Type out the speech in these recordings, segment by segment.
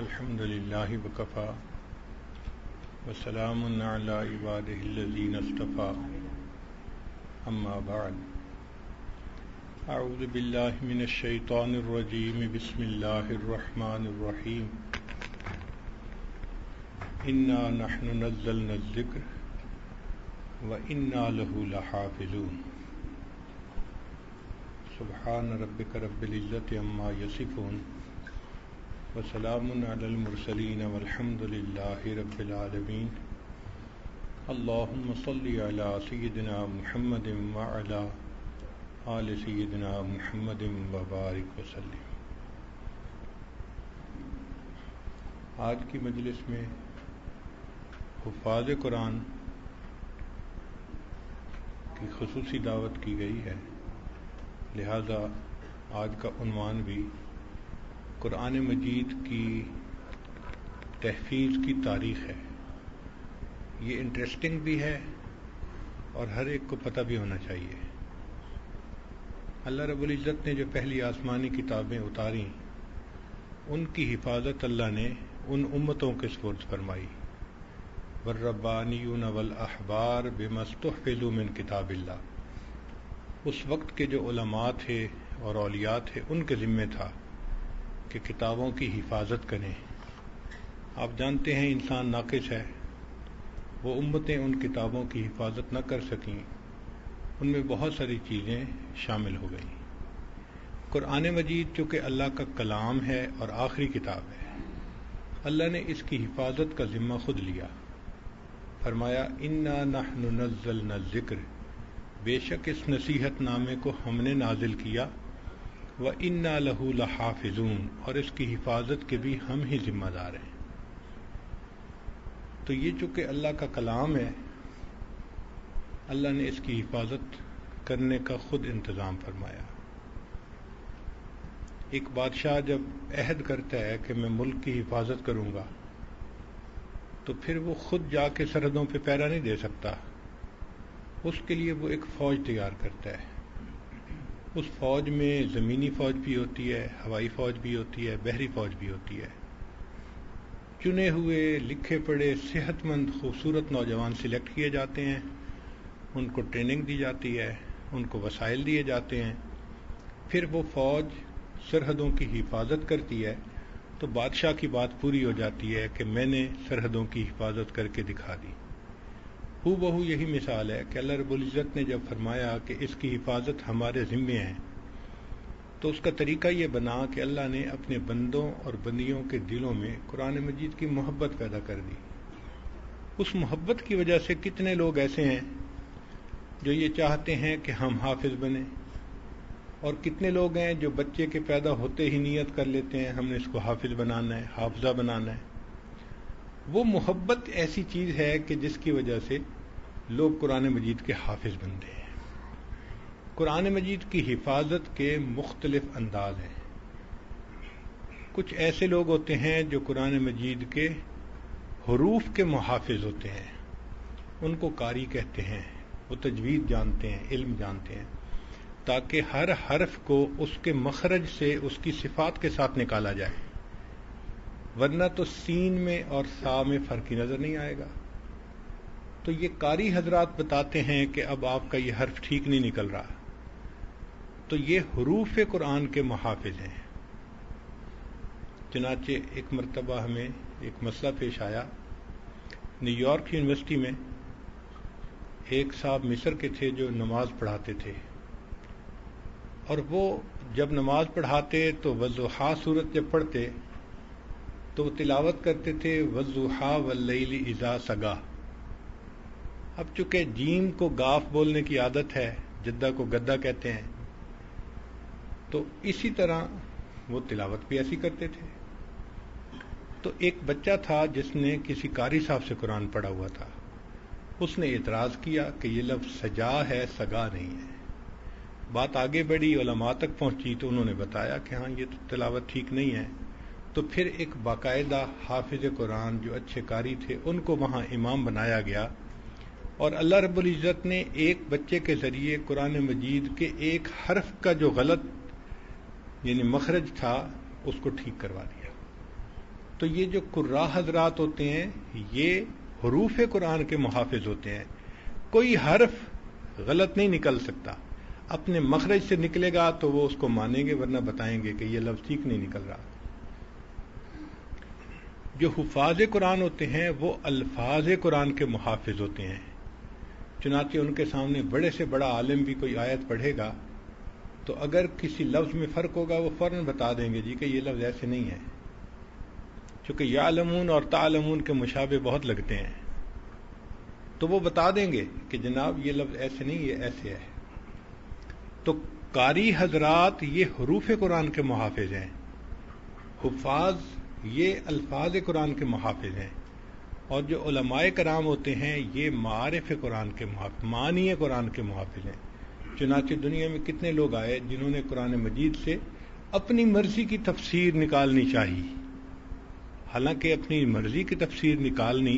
الحمد لله وكفى وسلام على عباده الذين اصطفى أما بعد أعوذ بالله من الشيطان الرجيم بسم الله الرحمن الرحيم إنا نحن نزلنا الذكر وإنا له لحافظون سبحان ربك رب العزة عما يصفون وسلام على المرسلين والحمد لله رب العالمين اللهم صل على سيدنا محمد وعلى آل سيدنا محمد وبارك وسلم۔ آج کی مجلس میں حفاظ قرآن کی خصوصی دعوت کی گئی ہے، لہذا آج کا عنوان بھی قرآن مجید کی تحفیظ کی تاریخ ہے۔ یہ انٹرسٹنگ بھی ہے اور ہر ایک کو پتہ بھی ہونا چاہیے۔ اللہ رب العزت نے جو پہلی آسمانی کتابیں اتاریں ان کی حفاظت اللہ نے ان امتوں کے سپرد فرمائی، والربانیون والاحبار بما استحفظوا من کتاب اللہ۔ اس وقت کے جو علماء تھے اور اولیاء تھے ان کے ذمہ تھا کہ کتابوں کی حفاظت کریں۔ آپ جانتے ہیں انسان ناقص ہے، وہ امتیں ان کتابوں کی حفاظت نہ کر سکیں، ان میں بہت ساری چیزیں شامل ہو گئیں۔ قرآن مجید چونکہ اللہ کا کلام ہے اور آخری کتاب ہے، اللہ نے اس کی حفاظت کا ذمہ خود لیا۔ فرمایا انا نحن نزلنا الذکر، بے شک اس نصیحت نامے کو ہم نے نازل کیا، وَإِنَّا لَهُ لَحَافِظُونَ، اور اس کی حفاظت کے بھی ہم ہی ذمہ دار ہیں۔ تو یہ چونکہ اللہ کا کلام ہے، اللہ نے اس کی حفاظت کرنے کا خود انتظام فرمایا۔ ایک بادشاہ جب عہد کرتا ہے کہ میں ملک کی حفاظت کروں گا تو پھر وہ خود جا کے سرحدوں پہ پہرا نہیں دے سکتا، اس کے لیے وہ ایک فوج تیار کرتا ہے۔ اس فوج میں زمینی فوج بھی ہوتی ہے، ہوائی فوج بھی ہوتی ہے، بحری فوج بھی ہوتی ہے۔ چنے ہوئے لکھے پڑھے صحت مند خوبصورت نوجوان سلیکٹ کیے جاتے ہیں، ان کو ٹریننگ دی جاتی ہے، ان کو وسائل دیے جاتے ہیں، پھر وہ فوج سرحدوں کی حفاظت کرتی ہے تو بادشاہ کی بات پوری ہو جاتی ہے کہ میں نے سرحدوں کی حفاظت کر کے دکھا دی۔ ہو بہو یہی مثال ہے کہ اللہ رب العزت نے جب فرمایا کہ اس کی حفاظت ہمارے ذمے ہے تو اس کا طریقہ یہ بنا کہ اللہ نے اپنے بندوں اور بندیوں کے دلوں میں قرآن مجید کی محبت پیدا کر دی۔ اس محبت کی وجہ سے کتنے لوگ ایسے ہیں جو یہ چاہتے ہیں کہ ہم حافظ بنیں، اور کتنے لوگ ہیں جو بچے کے پیدا ہوتے ہی نیت کر لیتے ہیں ہم نے اس کو حافظ بنانا ہے، حافظہ بنانا ہے۔ وہ محبت ایسی چیز ہے کہ جس کی وجہ سے لوگ قرآن مجید کے حافظ بنتے ہیں۔ قرآن مجید کی حفاظت کے مختلف انداز ہیں۔ کچھ ایسے لوگ ہوتے ہیں جو قرآن مجید کے حروف کے محافظ ہوتے ہیں، ان کو قاری کہتے ہیں، وہ تجوید جانتے ہیں، علم جانتے ہیں، تاکہ ہر حرف کو اس کے مخرج سے اس کی صفات کے ساتھ نکالا جائے، ورنہ تو سین میں اور سا میں فرق ہی نظر نہیں آئے گا۔ تو یہ قاری حضرات بتاتے ہیں کہ اب آپ کا یہ حرف ٹھیک نہیں نکل رہا، تو یہ حروف قرآن کے محافظ ہیں۔ چنانچہ ایک مرتبہ ہمیں ایک مسئلہ پیش آیا، نیو یارک یونیورسٹی میں ایک صاحب مصر کے تھے جو نماز پڑھاتے تھے، اور وہ جب نماز پڑھاتے تو والضحیٰ سورت جب پڑھتے تو وہ تلاوت کرتے تھے والضحیٰ واللیل اذا سگا۔ اب چونکہ جیم کو گاف بولنے کی عادت ہے، جدہ کو گدہ کہتے ہیں، تو اسی طرح وہ تلاوت بھی ایسی کرتے تھے۔ تو ایک بچہ تھا جس نے کسی قاری صاحب سے قرآن پڑھا ہوا تھا، اس نے اعتراض کیا کہ یہ لفظ سجا ہے، سگا نہیں ہے۔ بات آگے بڑھی، علماء تک پہنچی تو انہوں نے بتایا کہ ہاں یہ تو تلاوت ٹھیک نہیں ہے۔ تو پھر ایک باقاعدہ حافظ قرآن جو اچھے قاری تھے ان کو وہاں امام بنایا گیا، اور اللہ رب العزت نے ایک بچے کے ذریعے قرآن مجید کے ایک حرف کا جو غلط یعنی مخرج تھا اس کو ٹھیک کروا دیا۔ تو یہ جو قراء حضرات ہوتے ہیں یہ حروف قرآن کے محافظ ہوتے ہیں. کوئی حرف غلط نہیں نکل سکتا. اپنے مخرج سے نکلے گا تو وہ اس کو مانیں گے، ورنہ بتائیں گے کہ یہ لفظ ٹھیک نہیں نکل رہا. جو حفاظ قرآن ہوتے ہیں وہ الفاظ قرآن کے محافظ ہوتے ہیں. چنانچہ ان کے سامنے بڑے سے بڑا عالم بھی کوئی آیت پڑھے گا تو اگر کسی لفظ میں فرق ہوگا وہ فوراً بتا دیں گے جی کہ یہ لفظ ایسے نہیں ہے. چونکہ یعلمون اور تعلمون کے مشابہ بہت لگتے ہیں تو وہ بتا دیں گے کہ جناب یہ لفظ ایسے نہیں، یہ ایسے ہے. تو قاری حضرات یہ حروف قرآن کے محافظ ہیں، حفاظ یہ الفاظ قرآن کے محافظ ہیں، اور جو علماء کرام ہوتے ہیں یہ معارف قرآن کے محافظ، معانی قرآن کے محافظ ہیں. چنانچہ دنیا میں کتنے لوگ آئے جنہوں نے قرآن مجید سے اپنی مرضی کی تفسیر نکالنی چاہی. حالانکہ اپنی مرضی کی تفسیر نکالنی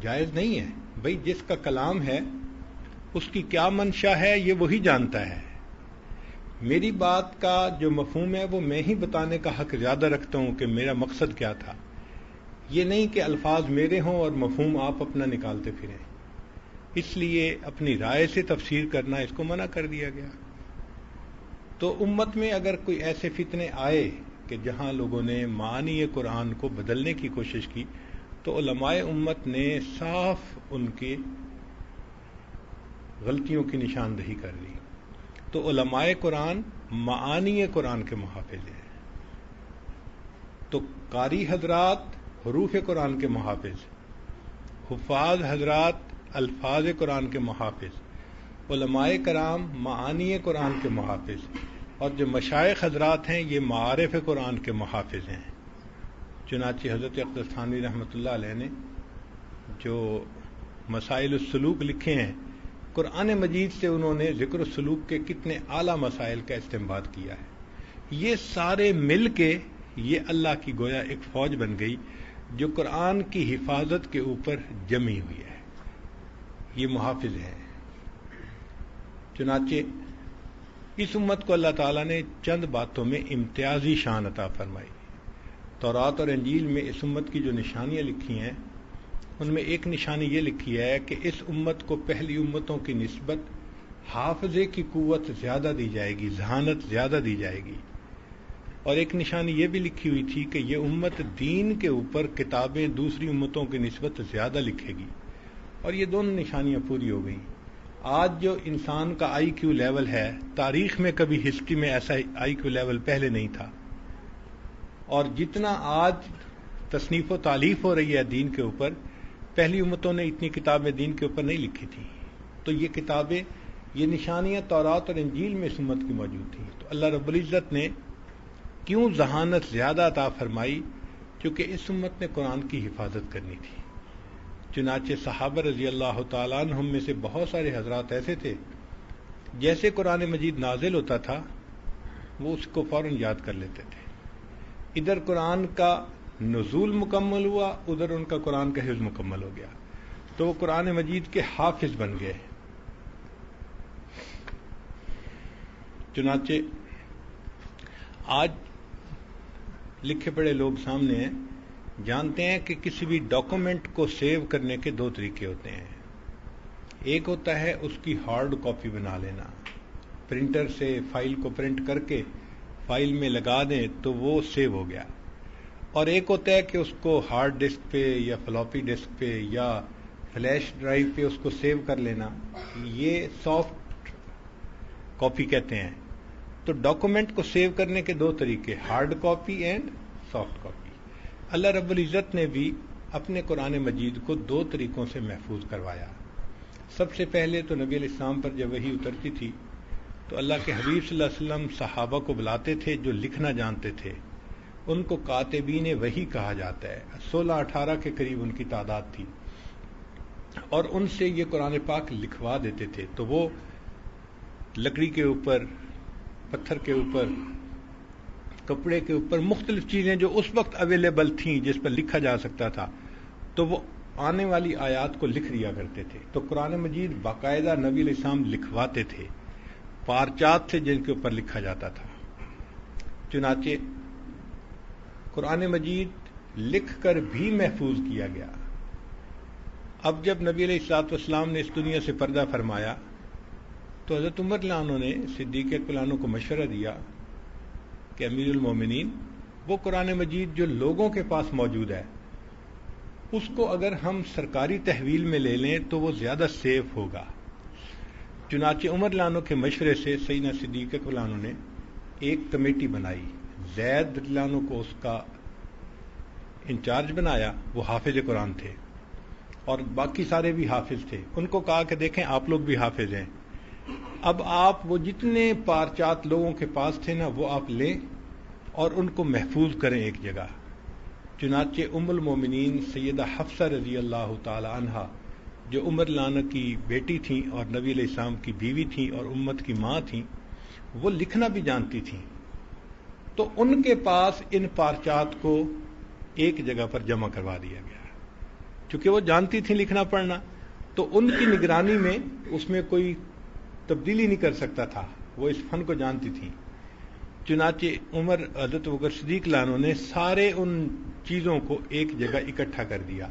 جائز نہیں ہے. بھئی جس کا کلام ہے اس کی کیا منشا ہے یہ وہی جانتا ہے. میری بات کا جو مفہوم ہے وہ میں ہی بتانے کا حق زیادہ رکھتا ہوں کہ میرا مقصد کیا تھا. یہ نہیں کہ الفاظ میرے ہوں اور مفہوم آپ اپنا نکالتے پھریں. اس لیے اپنی رائے سے تفسیر کرنا اس کو منع کر دیا گیا. تو امت میں اگر کوئی ایسے فتنے آئے کہ جہاں لوگوں نے معانی قرآن کو بدلنے کی کوشش کی تو علماء امت نے صاف ان کی غلطیوں کی نشاندہی کر دی. تو علماء قرآن معانی قرآن کے محافظ ہیں. تو قاری حضرات حروف قرآن کے محافظ، حفاظ حضرات الفاظ قرآن کے محافظ، علماء کرام معانی قرآن کے محافظ، اور جو مشائخ حضرات ہیں یہ معارف قرآن کے محافظ ہیں. چنانچہ حضرت اقدس تھانوی رحمۃ اللہ علیہ نے جو مسائل السلوک لکھے ہیں قرآن مجید سے انہوں نے ذکر السلوک کے کتنے اعلیٰ مسائل کا استنباط کیا ہے. یہ سارے مل کے یہ اللہ کی گویا ایک فوج بن گئی جو قرآن کی حفاظت کے اوپر جمی ہوئی ہے. یہ محافظ ہیں. چنانچہ اس امت کو اللہ تعالیٰ نے چند باتوں میں امتیازی شان عطا فرمائی. تورات اور انجیل میں اس امت کی جو نشانیاں لکھی ہیں ان میں ایک نشانی یہ لکھی ہے کہ اس امت کو پہلی امتوں کی نسبت حافظے کی قوت زیادہ دی جائے گی، ذہانت زیادہ دی جائے گی. اور ایک نشانی یہ بھی لکھی ہوئی تھی کہ یہ امت دین کے اوپر کتابیں دوسری امتوں کی نسبت زیادہ لکھے گی. اور یہ دونوں نشانیاں پوری ہو گئیں. آج جو انسان کا آئی کیو لیول ہے، تاریخ میں کبھی ہسٹری میں ایسا آئی کیو لیول پہلے نہیں تھا. اور جتنا آج تصنیف و تالیف ہو رہی ہے دین کے اوپر، پہلی امتوں نے اتنی کتابیں دین کے اوپر نہیں لکھی تھیں. تو یہ کتابیں، یہ نشانیاں تورات اور انجیل میں اس امت کی موجود تھیں. تو اللہ رب العزت نے کیوں ذہانت زیادہ عطا فرمائی؟ کیونکہ اس امت نے قرآن کی حفاظت کرنی تھی. چنانچہ صحابہ رضی اللہ تعالیٰ عنہم میں سے بہت سارے حضرات ایسے تھے جیسے قرآن مجید نازل ہوتا تھا وہ اس کو فوراً یاد کر لیتے تھے. ادھر قرآن کا نزول مکمل ہوا، ادھر ان کا قرآن کا حفظ مکمل ہو گیا تو وہ قرآن مجید کے حافظ بن گئے. چنانچہ آج لکھے پڑھے لوگ سامنے ہیں، جانتے ہیں کہ کسی بھی ڈاکومنٹ کو سیو کرنے کے دو طریقے ہوتے ہیں. ایک ہوتا ہے اس کی ہارڈ کاپی بنا لینا، پرنٹر سے فائل کو پرنٹ کر کے فائل میں لگا دیں تو وہ سیو ہو گیا. اور ایک ہوتا ہے کہ اس کو ہارڈ ڈسک پہ یا فلاپی ڈسک پہ یا فلیش ڈرائیو پہ اس کو سیو کر لینا، یہ سافٹ کاپی کہتے ہیں. تو ڈاکومنٹ کو سیو کرنے کے دو طریقے، hard copy and soft copy. Allah رب العزت نے بھی اپنے قرآن مجید کو دو طریقوں سے محفوظ کروایا. سب سے پہلے تو نبی علیہ السلام پر جب وحی اترتی تھی تو اللہ کے حبیب صلی اللہ علیہ وسلم صحابہ کو بلاتے تھے جو لکھنا جانتے تھے، ان کو کاتبین وحی کہا جاتا ہے. 16-18 کے قریب ان کی تعداد تھی، اور ان سے یہ قرآن پاک لکھوا دیتے تھے. تو وہ لکڑی کے اوپر، پتھر کے اوپر، کپڑے کے اوپر مختلف چیزیں جو اس وقت اویلیبل تھیں جس پر لکھا جا سکتا تھا، تو وہ آنے والی آیات کو لکھ لیا کرتے تھے. تو قرآن مجید باقاعدہ نبی علیہ السلام لکھواتے تھے، پارچات سے جن کے اوپر لکھا جاتا تھا. چنانچہ قرآن مجید لکھ کر بھی محفوظ کیا گیا۔ اب جب نبی علیہ الصلوۃ والسلام نے اس دنیا سے پردہ فرمایا تو حضرت عمر رضی اللہ عنہ نے صدیق اکبر عنہ کو مشورہ دیا کہ امیر المومنین، وہ قرآن مجید جو لوگوں کے پاس موجود ہے اس کو اگر ہم سرکاری تحویل میں لے لیں تو وہ زیادہ سیف ہوگا۔ چنانچہ عمر رضی اللہ عنہ کے مشورے سے سیدنا صدیق اکبر رضی اللہ عنہ نے ایک کمیٹی بنائی، زید رضی اللہ عنہ کو اس کا انچارج بنایا، وہ حافظ قرآن تھے اور باقی سارے بھی حافظ تھے۔ ان کو کہا کہ دیکھیں آپ لوگ بھی حافظ ہیں، اب آپ وہ جتنے پارچات لوگوں کے پاس تھے نا وہ آپ لیں اور ان کو محفوظ کریں ایک جگہ۔ چنانچہ ام المومنین سیدہ حفصہ رضی اللہ تعالی عنہا، جو عمر رضی اللہ عنہ کی بیٹی تھیں اور نبی علیہ السلام کی بیوی تھیں اور امت کی ماں تھیں، وہ لکھنا بھی جانتی تھیں، تو ان کے پاس ان پارچات کو ایک جگہ پر جمع کروا دیا گیا۔ چونکہ وہ جانتی تھیں لکھنا پڑھنا تو ان کی نگرانی میں اس میں کوئی تبدیلی نہیں کر سکتا تھا، وہ اس فن کو جانتی تھیں۔ چنانچہ عمر حضرت بکر صدیق عنہ نے سارے ان چیزوں کو ایک جگہ اکٹھا کر دیا،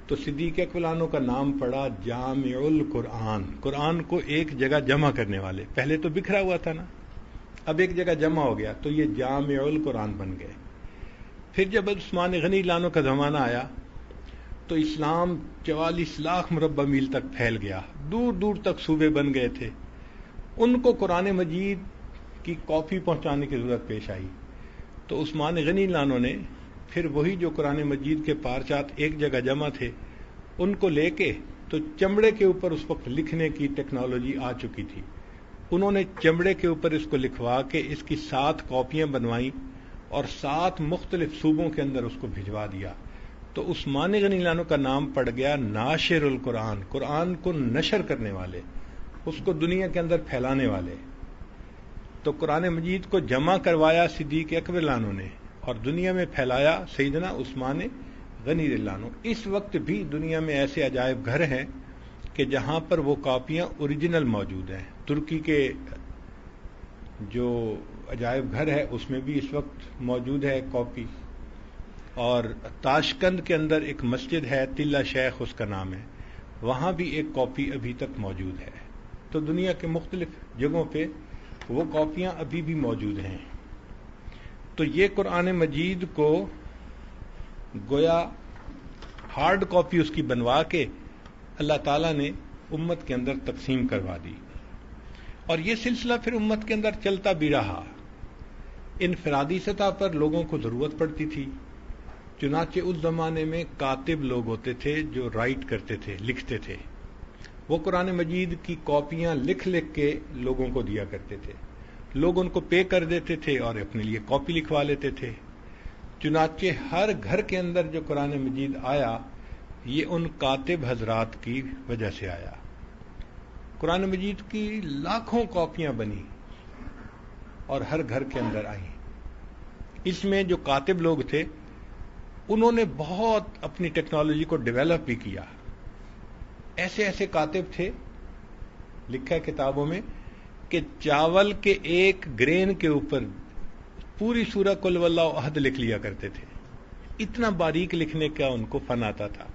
تو صدیق اکبر عنہ کا نام پڑا جامع القرآن، قرآن کو ایک جگہ جمع کرنے والے۔ پہلے تو بکھرا ہوا تھا نا، اب ایک جگہ جمع ہو گیا تو یہ جامع القرآن بن گئے۔ پھر جب عثمان غنی عنہ کا زمانہ آیا تو اسلام 44 لاکھ مربع میل تک پھیل گیا، دور دور تک صوبے بن گئے تھے، ان کو قرآن مجید کی کاپی پہنچانے کی ضرورت پیش آئی، تو عثمان غنی عنہ نے پھر وہی جو قرآن مجید کے پارچات ایک جگہ جمع تھے ان کو لے کے، تو چمڑے کے اوپر اس وقت لکھنے کی ٹیکنالوجی آ چکی تھی، انہوں نے چمڑے کے اوپر اس کو لکھوا کے اس کی 7 کاپیاں بنوائیں اور 7 مختلف صوبوں کے اندر اس کو بھجوا دیا، تو عثمان غنی عنہ کا نام پڑ گیا ناشر القرآن، قرآن کو نشر کرنے والے، اس کو دنیا کے اندر پھیلانے والے۔ تو قرآن مجید کو جمع کروایا صدیق اکبر عنہ نے اور دنیا میں پھیلایا سیدنا عثمان غنی رضی اللہ عنہ۔ اس وقت بھی دنیا میں ایسے عجائب گھر ہیں کہ جہاں پر وہ کاپیاں اوریجنل موجود ہیں۔ ترکی کے جو عجائب گھر ہے اس میں بھی اس وقت موجود ہے کاپی، اور تاشقند کے اندر ایک مسجد ہے تلہ شیخ اس کا نام ہے، وہاں بھی ایک کاپی ابھی تک موجود ہے۔ تو دنیا کے مختلف جگہوں پہ وہ کاپیاں ابھی بھی موجود ہیں۔ تو یہ قرآن مجید کو گویا ہارڈ کاپی اس کی بنوا کے اللہ تعالیٰ نے امت کے اندر تقسیم کروا دی، اور یہ سلسلہ پھر امت کے اندر چلتا بھی رہا۔ انفرادی سطح پر لوگوں کو ضرورت پڑتی تھی، چنانچہ اس زمانے میں کاتب لوگ ہوتے تھے جو رائٹ کرتے تھے، لکھتے تھے، وہ قرآن مجید کی کاپیاں لکھ لکھ کے لوگوں کو دیا کرتے تھے، لوگ ان کو پے کر دیتے تھے اور اپنے لیے کاپی لکھوا لیتے تھے۔ چنانچہ ہر گھر کے اندر جو قرآن مجید آیا یہ ان کاتب حضرات کی وجہ سے آیا۔ قرآن مجید کی لاکھوں کاپیاں بنی اور ہر گھر کے اندر آئیں۔ اس میں جو کاتب لوگ تھے انہوں نے بہت اپنی ٹیکنالوجی کو ڈیولپ بھی کیا۔ ایسے ایسے کاتب تھے، لکھا ہے کتابوں میں، کہ چاول کے ایک گرین کے اوپر پوری سورہ قل واللہ احد لکھ لیا کرتے تھے۔ اتنا باریک لکھنے کا ان کو فن آتا تھا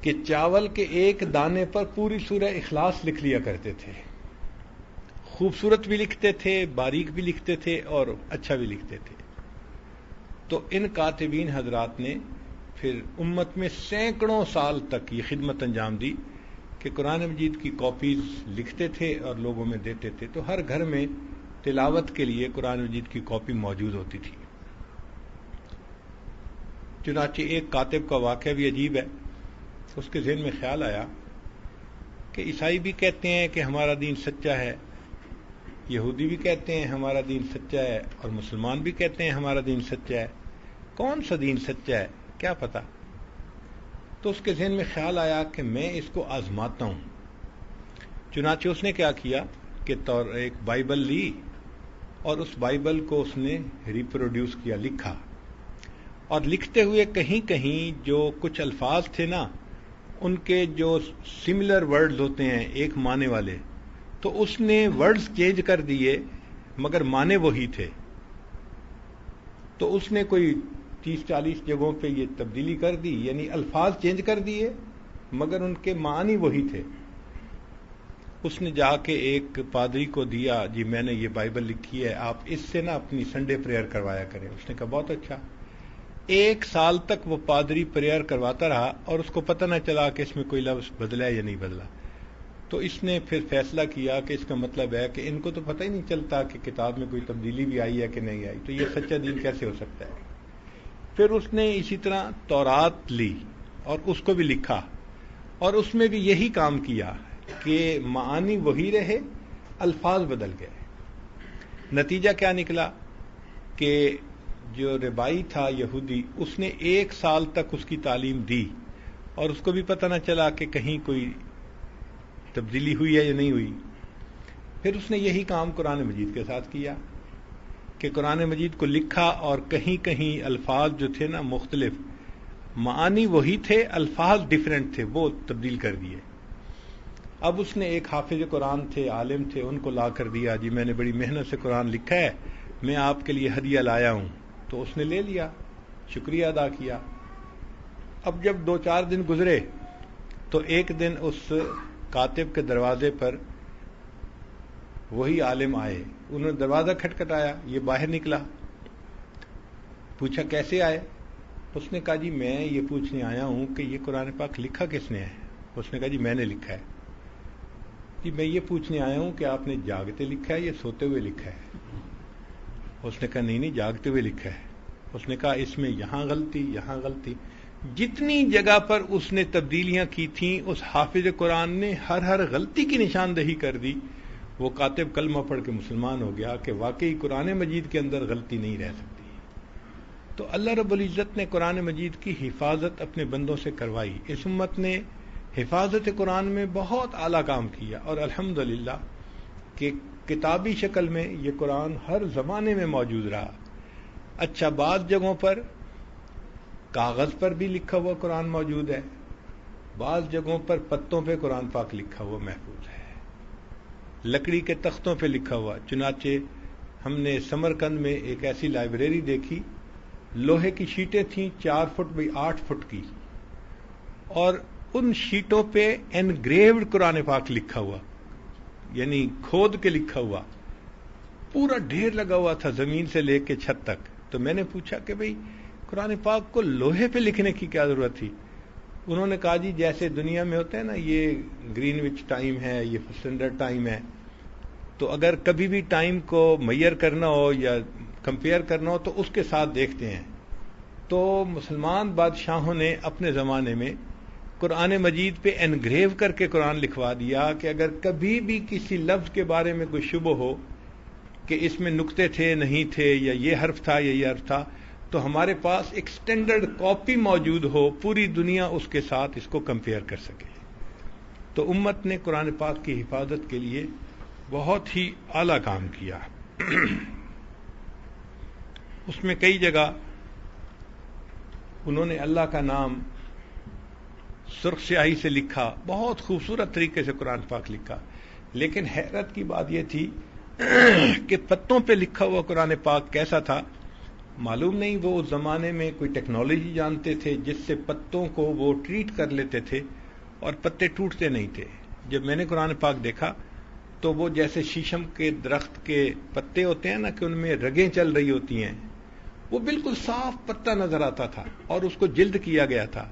کہ چاول کے ایک دانے پر پوری سورہ اخلاص لکھ لیا کرتے تھے۔ خوبصورت بھی لکھتے تھے، باریک بھی لکھتے تھے اور اچھا بھی لکھتے تھے۔ تو ان کاتبین حضرات نے پھر امت میں سینکڑوں سال تک یہ خدمت انجام دی کہ قرآن مجید کی کاپیز لکھتے تھے اور لوگوں میں دیتے تھے، تو ہر گھر میں تلاوت کے لیے قرآن مجید کی کاپی موجود ہوتی تھی۔ چنانچہ ایک کاتب کا واقعہ بھی عجیب ہے، اس کے ذہن میں خیال آیا کہ عیسائی بھی کہتے ہیں کہ ہمارا دین سچا ہے، یہودی بھی کہتے ہیں ہمارا دین سچا ہے، اور مسلمان بھی کہتے ہیں ہمارا دین سچا ہے، کون سا دین سچا ہے کیا پتا؟ تو اس کے ذہن میں خیال آیا کہ میں اس کو آزماتا ہوں۔ چنانچہ اس نے کیا کیا کہ ایک بائبل لی اور اس بائبل کو اس نے ریپروڈیوس کیا، لکھا، اور لکھتے ہوئے کہیں کہیں جو کچھ الفاظ تھے نا ان کے جو سملر ورڈز ہوتے ہیں ایک معنی والے، تو اس نے ورڈز چینج کر دیے مگر معنی وہی تھے۔ تو اس نے کوئی 30-40 جگہوں پہ یہ تبدیلی کر دی، یعنی الفاظ چینج کر دیے مگر ان کے معنی وہی تھے۔ اس نے جا کے ایک پادری کو دیا، جی میں نے یہ بائبل لکھی ہے، آپ اس سے نا اپنی سنڈے پریئر کروایا کریں۔ اس نے کہا بہت اچھا۔ 1 سال تک وہ پادری پریئر کرواتا رہا اور اس کو پتہ نہ چلا کہ اس میں کوئی لفظ بدلا ہے یا نہیں بدلا۔ تو اس نے پھر فیصلہ کیا کہ اس کا مطلب ہے کہ ان کو تو پتہ ہی نہیں چلتا کہ کتاب میں کوئی تبدیلی بھی آئی ہے کہ نہیں آئی، تو یہ سچا دین کیسے ہو سکتا ہے۔ پھر اس نے اسی طرح تورات لی اور اس کو بھی لکھا، اور اس میں بھی یہی کام کیا کہ معانی وہی رہے، الفاظ بدل گئے۔ نتیجہ کیا نکلا کہ جو ربائی تھا یہودی، اس نے 1 سال تک اس کی تعلیم دی اور اس کو بھی پتہ نہ چلا کہ کہیں کوئی تبدیلی ہوئی ہے یا نہیں ہوئی۔ پھر اس نے یہی کام قرآن مجید کے ساتھ کیا کہ قرآن مجید کو لکھا اور کہیں کہیں الفاظ جو تھے نا مختلف، معانی وہی تھے، الفاظ ڈیفرنٹ تھے، وہ تبدیل کر دیے۔ اب اس نے ایک حافظ قرآن تھے، عالم تھے، ان کو لا کر دیا، جی میں نے بڑی محنت سے قرآن لکھا ہے، میں آپ کے لیے ہدیہ لایا ہوں۔ تو اس نے لے لیا، شکریہ ادا کیا۔ اب جب 2-4 دن گزرے تو ایک دن اس کاتب کے دروازے پر وہی عالم آئے، انہوں نے دروازہ کھٹکھٹایا، یہ باہر نکلا، پوچھا کیسے آئے؟ اس نے کہا جی میں یہ پوچھنے آیا ہوں کہ یہ قرآن پاک لکھا کس نے ہے؟ اس نے کہا جی میں نے لکھا ہے۔ جی میں یہ پوچھنے آیا ہوں کہ آپ نے جاگتے لکھا ہے یا سوتے ہوئے لکھا ہے؟ اس نے کہا نہیں جاگتے ہوئے لکھا ہے۔ اس نے کہا اس میں یہاں غلطی، یہاں غلطی، جتنی جگہ پر اس نے تبدیلیاں کی تھیں اس حافظ قرآن نے ہر غلطی کی نشاندہی کر دی۔ وہ کاتب کلمہ پڑھ کے مسلمان ہو گیا کہ واقعی قرآن مجید کے اندر غلطی نہیں رہ سکتی۔ تو اللہ رب العزت نے قرآن مجید کی حفاظت اپنے بندوں سے کروائی۔ اس امت نے حفاظت قرآن میں بہت اعلیٰ کام کیا، اور الحمدللہ کہ کتابی شکل میں یہ قرآن ہر زمانے میں موجود رہا۔ اچھا، بعض جگہوں پر کاغذ پر بھی لکھا ہوا قرآن موجود ہے، بعض جگہوں پر پتوں پہ قرآن پاک لکھا ہوا محفوظ ہے، لکڑی کے تختوں پہ لکھا ہوا۔ چنانچہ ہم نے سمرقند میں ایک ایسی لائبریری دیکھی، لوہے کی شیٹیں تھیں 4 فٹ بائی 8 فٹ کی، اور ان شیٹوں پہ انگریوڈ قرآن پاک لکھا ہوا، یعنی کھود کے لکھا ہوا، پورا ڈھیر لگا ہوا تھا زمین سے لے کے چھت تک۔ تو میں نے پوچھا کہ بھئی قرآن پاک کو لوہے پہ لکھنے کی کیا ضرورت تھی؟ انہوں نے کہا جی جیسے دنیا میں ہوتے ہیں نا، یہ گرین وچ ٹائم ہے، یہ اسٹینڈرڈ ٹائم ہے، تو اگر کبھی بھی ٹائم کو میئر کرنا ہو یا کمپیئر کرنا ہو تو اس کے ساتھ دیکھتے ہیں۔ تو مسلمان بادشاہوں نے اپنے زمانے میں قرآن مجید پہ انگریو کر کے قرآن لکھوا دیا کہ اگر کبھی بھی کسی لفظ کے بارے میں کوئی شبہ ہو کہ اس میں نقطے تھے نہیں تھے، یا یہ حرف تھا یا یہ حرف تھا، تو ہمارے پاس ایک سٹینڈرڈ کاپی موجود ہو، پوری دنیا اس کے ساتھ اس کو کمپیئر کر سکے۔ تو امت نے قرآن پاک کی حفاظت کے لیے بہت ہی اعلیٰ کام کیا۔ اس میں کئی جگہ انہوں نے اللہ کا نام سرخ سیاہی سے لکھا، بہت خوبصورت طریقے سے قرآن پاک لکھا، لیکن حیرت کی بات یہ تھی کہ پتوں پہ لکھا ہوا قرآن پاک کیسا تھا معلوم نہیں۔ وہ اس زمانے میں کوئی ٹیکنالوجی جانتے تھے جس سے پتوں کو وہ ٹریٹ کر لیتے تھے اور پتے ٹوٹتے نہیں تھے۔ جب میں نے قرآن پاک دیکھا تو وہ جیسے شیشم کے درخت کے پتے ہوتے ہیں نا کہ ان میں رگیں چل رہی ہوتی ہیں، وہ بالکل صاف پتا نظر آتا تھا، اور اس کو جلد کیا گیا تھا،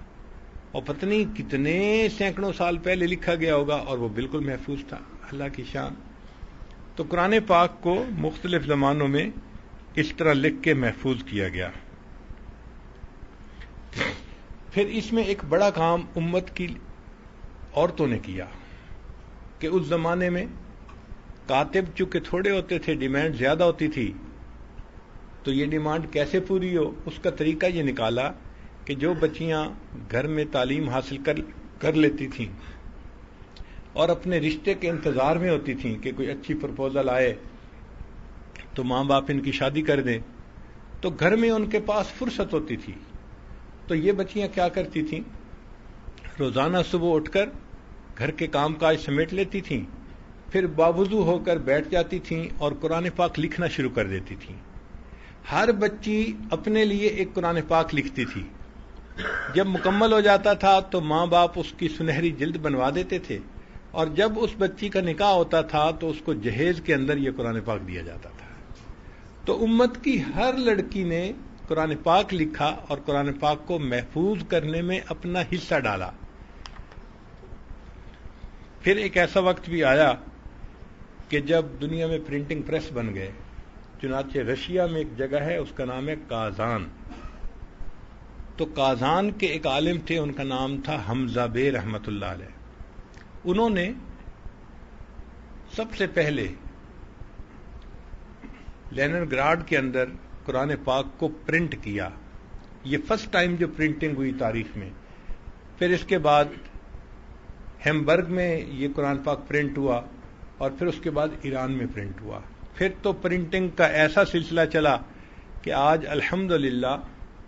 اور پتہ نہیں کتنے سینکڑوں سال پہلے لکھا گیا ہوگا، اور وہ بالکل محفوظ تھا۔ اللہ کی شان۔ تو قرآن پاک کو مختلف زمانوں میں اس طرح لکھ کے محفوظ کیا گیا۔ پھر اس میں ایک بڑا کام امت کی عورتوں نے کیا کہ اس زمانے میں کاتب چونکہ تھوڑے ہوتے تھے، ڈیمانڈ زیادہ ہوتی تھی، تو یہ ڈیمانڈ کیسے پوری ہو، اس کا طریقہ یہ نکالا کہ جو بچیاں گھر میں تعلیم حاصل کر لیتی تھیں اور اپنے رشتے کے انتظار میں ہوتی تھیں کہ کوئی اچھی پرپوزل آئے تو ماں باپ ان کی شادی کر دیں، تو گھر میں ان کے پاس فرصت ہوتی تھی، تو یہ بچیاں کیا کرتی تھیں، روزانہ صبح اٹھ کر گھر کے کام کاج سمیٹ لیتی تھیں، پھر باوضو ہو کر بیٹھ جاتی تھیں اور قرآن پاک لکھنا شروع کر دیتی تھیں۔ ہر بچی اپنے لیے ایک قرآن پاک لکھتی تھی. جب مکمل ہو جاتا تھا تو ماں باپ اس کی سنہری جلد بنوا دیتے تھے، اور جب اس بچی کا نکاح ہوتا تھا تو اس کو جہیز کے اندر یہ قرآن پاک دیا جاتا تھا. تو امت کی ہر لڑکی نے قرآن پاک لکھا اور قرآن پاک کو محفوظ کرنے میں اپنا حصہ ڈالا. پھر ایک ایسا وقت بھی آیا کہ جب دنیا میں پرنٹنگ پریس بن گئے. چنانچہ رشیا میں ایک جگہ ہے، اس کا نام ہے کازان. تو کازان کے ایک عالم تھے، ان کا نام تھا حمزہ بے رحمت اللہ علیہ. انہوں نے سب سے پہلے لینن گراڈ کے اندر قرآن پاک کو پرنٹ کیا. یہ فرسٹ ٹائم جو پرنٹنگ ہوئی تاریخ میں. پھر اس کے بعد ہیمبرگ میں یہ قرآن پاک پرنٹ ہوا، اور پھر اس کے بعد ایران میں پرنٹ ہوا. پھر تو پرنٹنگ کا ایسا سلسلہ چلا کہ آج الحمدللہ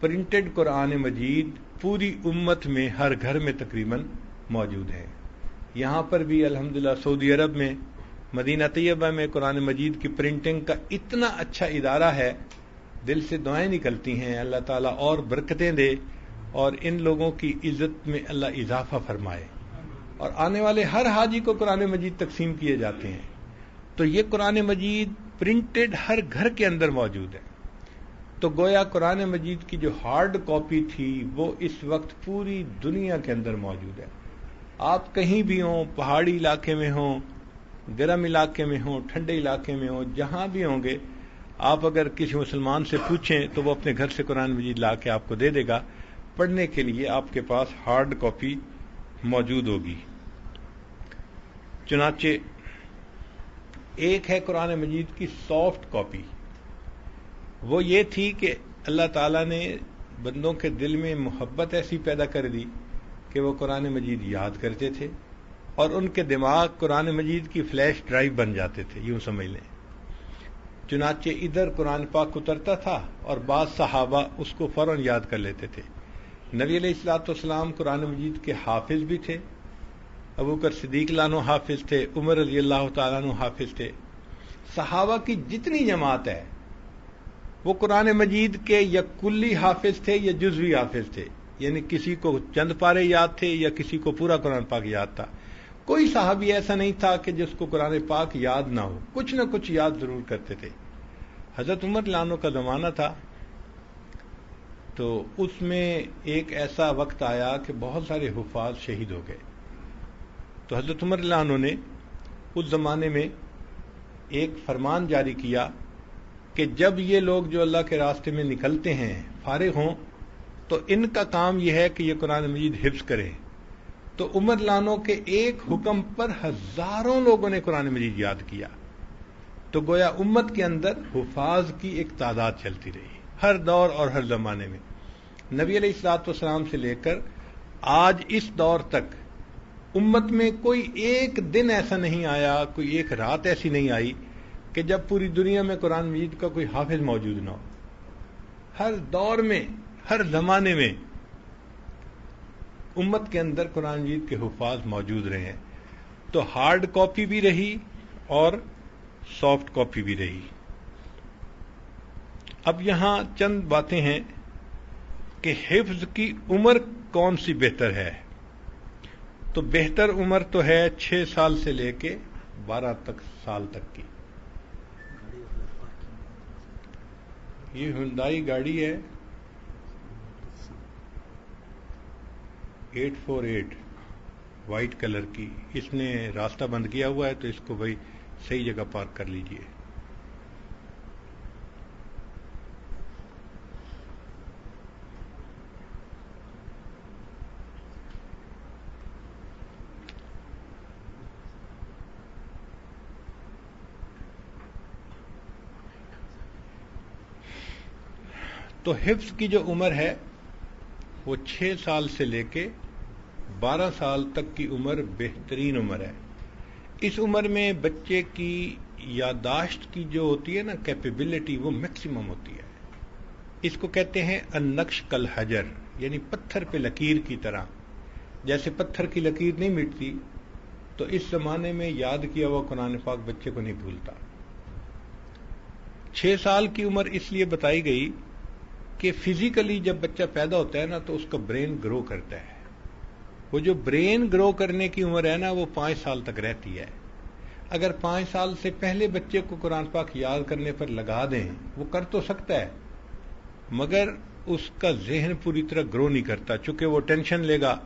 پرنٹڈ قرآن مجید پوری امت میں ہر گھر میں تقریباً موجود ہے. یہاں پر بھی الحمدللہ سعودی عرب میں مدینہ طیبہ میں قرآن مجید کی پرنٹنگ کا اتنا اچھا ادارہ ہے، دل سے دعائیں نکلتی ہیں اللہ تعالیٰ اور برکتیں دے اور ان لوگوں کی عزت میں اللہ اضافہ فرمائے. اور آنے والے ہر حاجی کو قرآن مجید تقسیم کیے جاتے ہیں. تو یہ قرآن مجید پرنٹڈ ہر گھر کے اندر موجود ہے. تو گویا قرآن مجید کی جو ہارڈ کاپی تھی وہ اس وقت پوری دنیا کے اندر موجود ہے. آپ کہیں بھی ہوں، پہاڑی علاقے میں ہوں، گرم علاقے میں ہوں، ٹھنڈے علاقے میں ہوں، جہاں بھی ہوں گے، آپ اگر کسی مسلمان سے پوچھیں تو وہ اپنے گھر سے قرآن مجید لا کے آپ کو دے دے گا. پڑھنے کے لیے آپ کے پاس ہارڈ کاپی موجود ہوگی. چنانچہ ایک ہے قرآن مجید کی سافٹ کاپی. وہ یہ تھی کہ اللہ تعالیٰ نے بندوں کے دل میں محبت ایسی پیدا کر دی کہ وہ قرآن مجید یاد کرتے تھے، اور ان کے دماغ قرآن مجید کی فلیش ڈرائیو بن جاتے تھے، یوں سمجھ لیں. چنانچہ ادھر قرآن پاک اترتا تھا اور بعض صحابہ اس کو فوراً یاد کر لیتے تھے. نبی علیہ الصلوۃ والسلام قرآن مجید کے حافظ بھی تھے. ابوبکر صدیق عنہ حافظ تھے، عمر رضی اللہ تعالیٰ عنہ حافظ تھے. صحابہ کی جتنی جماعت ہے وہ قرآن مجید کے یا کلی حافظ تھے یا جزوی حافظ تھے، یعنی کسی کو چند پارے یاد تھے یا کسی کو پورا قرآن پاک یاد تھا. کوئی صحابی ایسا نہیں تھا کہ جس کو قرآن پاک یاد نہ ہو، کچھ نہ کچھ یاد ضرور کرتے تھے. حضرت عمر لانو کا زمانہ تھا تو اس میں ایک ایسا وقت آیا کہ بہت سارے حفاظ شہید ہو گئے. تو حضرت عمر لانو نے اس زمانے میں ایک فرمان جاری کیا کہ جب یہ لوگ جو اللہ کے راستے میں نکلتے ہیں فارغ ہوں تو ان کا کام یہ ہے کہ یہ قرآن مجید حفظ کریں. تو عمر لانو کے ایک حکم پر ہزاروں لوگوں نے قرآن مجید یاد کیا. تو گویا امت کے اندر حفاظ کی ایک تعداد چلتی رہی ہر دور اور ہر زمانے میں. نبی علیہ الصلوۃ والسلام سے لے کر آج اس دور تک امت میں کوئی ایک دن ایسا نہیں آیا، کوئی ایک رات ایسی نہیں آئی کہ جب پوری دنیا میں قرآن مجید کا کوئی حافظ موجود نہ ہو. ہر دور میں، ہر زمانے میں امت کے اندر قرآن مجید کے حفاظ موجود رہے ہیں. تو ہارڈ کاپی بھی رہی اور سافٹ کاپی بھی رہی. اب یہاں چند باتیں ہیں کہ حفظ کی عمر کون سی بہتر ہے. تو بہتر عمر تو ہے 6 سال سے لے کے 12 سال تک کی. یہ ہنڈائی گاڑی ہے 848 وائٹ کلر کی. اس نے راستہ بند کیا ہوا ہے تو اس کو بھائی صحیح جگہ پارک کر لیجئے. تو حفظ کی جو عمر ہے وہ 6 سال سے لے کے 12 سال تک کی عمر بہترین عمر ہے. اس عمر میں بچے کی یادداشت کی جو ہوتی ہے نا کیپیبلٹی، وہ میکسیمم ہوتی ہے. اس کو کہتے ہیں النقش کالحجر، یعنی پتھر پہ لکیر کی طرح. جیسے پتھر کی لکیر نہیں مٹتی تو اس زمانے میں یاد کیا ہوا قرآن پاک بچے کو نہیں بھولتا. 6 سال کی عمر اس لیے بتائی گئی کہ فزیکلی جب بچہ پیدا ہوتا ہے نا تو اس کا برین گرو کرتا ہے. وہ جو برین گرو کرنے کی عمر ہے نا وہ 5 سال تک رہتی ہے. اگر 5 سال سے پہلے بچے کو قرآن پاک یاد کرنے پر لگا دیں وہ کر تو سکتا ہے مگر اس کا ذہن پوری طرح گرو نہیں کرتا، چونکہ وہ ٹینشن لے گا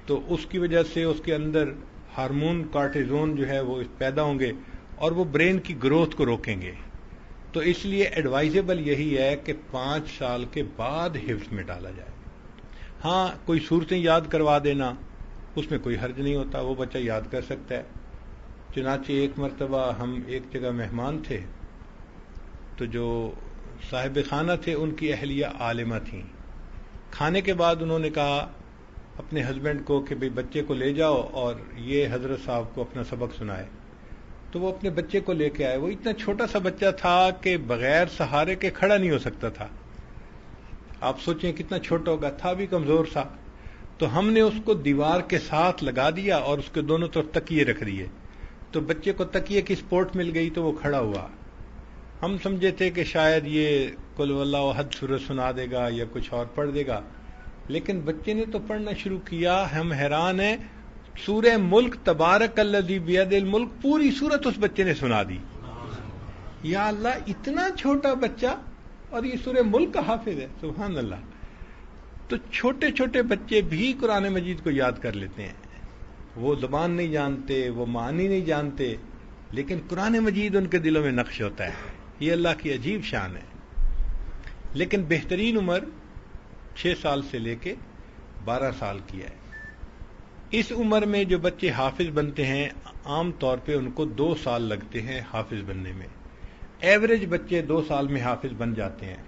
تو اس کی وجہ سے اس کے اندر ہارمون کارٹیزون جو ہے وہ پیدا ہوں گے اور وہ برین کی گروتھ کو روکیں گے. تو اس لیے ایڈوائزیبل یہی ہے کہ 5 سال کے بعد حفظ میں ڈالا جائے. ہاں کوئی صورتیں یاد کروا دینا اس میں کوئی حرج نہیں ہوتا، وہ بچہ یاد کر سکتا ہے. چنانچہ ایک مرتبہ ہم ایک جگہ مہمان تھے تو جو صاحب خانہ تھے ان کی اہلیہ عالمہ تھیں. کھانے کے بعد انہوں نے کہا اپنے ہسبینڈ کو کہ بھئی بچے کو لے جاؤ اور یہ حضرت صاحب کو اپنا سبق سنائے. تو وہ اپنے بچے کو لے کے آئے. وہ اتنا چھوٹا سا بچہ تھا کہ بغیر سہارے کے کھڑا نہیں ہو سکتا تھا. آپ سوچیں کتنا چھوٹا ہوگا، تھا بھی کمزور سا. تو ہم نے اس کو دیوار کے ساتھ لگا دیا اور اس کے دونوں طرف تکیے رکھ دیے. تو بچے کو تکیے کی سپورٹ مل گئی تو وہ کھڑا ہوا. ہم سمجھے تھے کہ شاید یہ قل واللہ احد سورہ سنا دے گا یا کچھ اور پڑھ دے گا، لیکن بچے نے تو پڑھنا شروع کیا. ہم حیران ہیں، سورہ ملک تبارک الذی بیدہ الملک پوری سورت اس بچے نے سنا دی. یا اللہ، اتنا چھوٹا بچہ اور یہ سورہ ملک کا حافظ ہے، سبحان اللہ. تو چھوٹے چھوٹے بچے بھی قرآن مجید کو یاد کر لیتے ہیں. وہ زبان نہیں جانتے، وہ معنی نہیں جانتے، لیکن قرآن مجید ان کے دلوں میں نقش ہوتا ہے. یہ اللہ کی عجیب شان ہے. لیکن بہترین عمر 6 سال سے لے کے 12 سال کی ہے. اس عمر میں جو بچے حافظ بنتے ہیں عام طور پہ ان کو 2 سال لگتے ہیں حافظ بننے میں. ایوریج بچے 2 سال میں حافظ بن جاتے ہیں.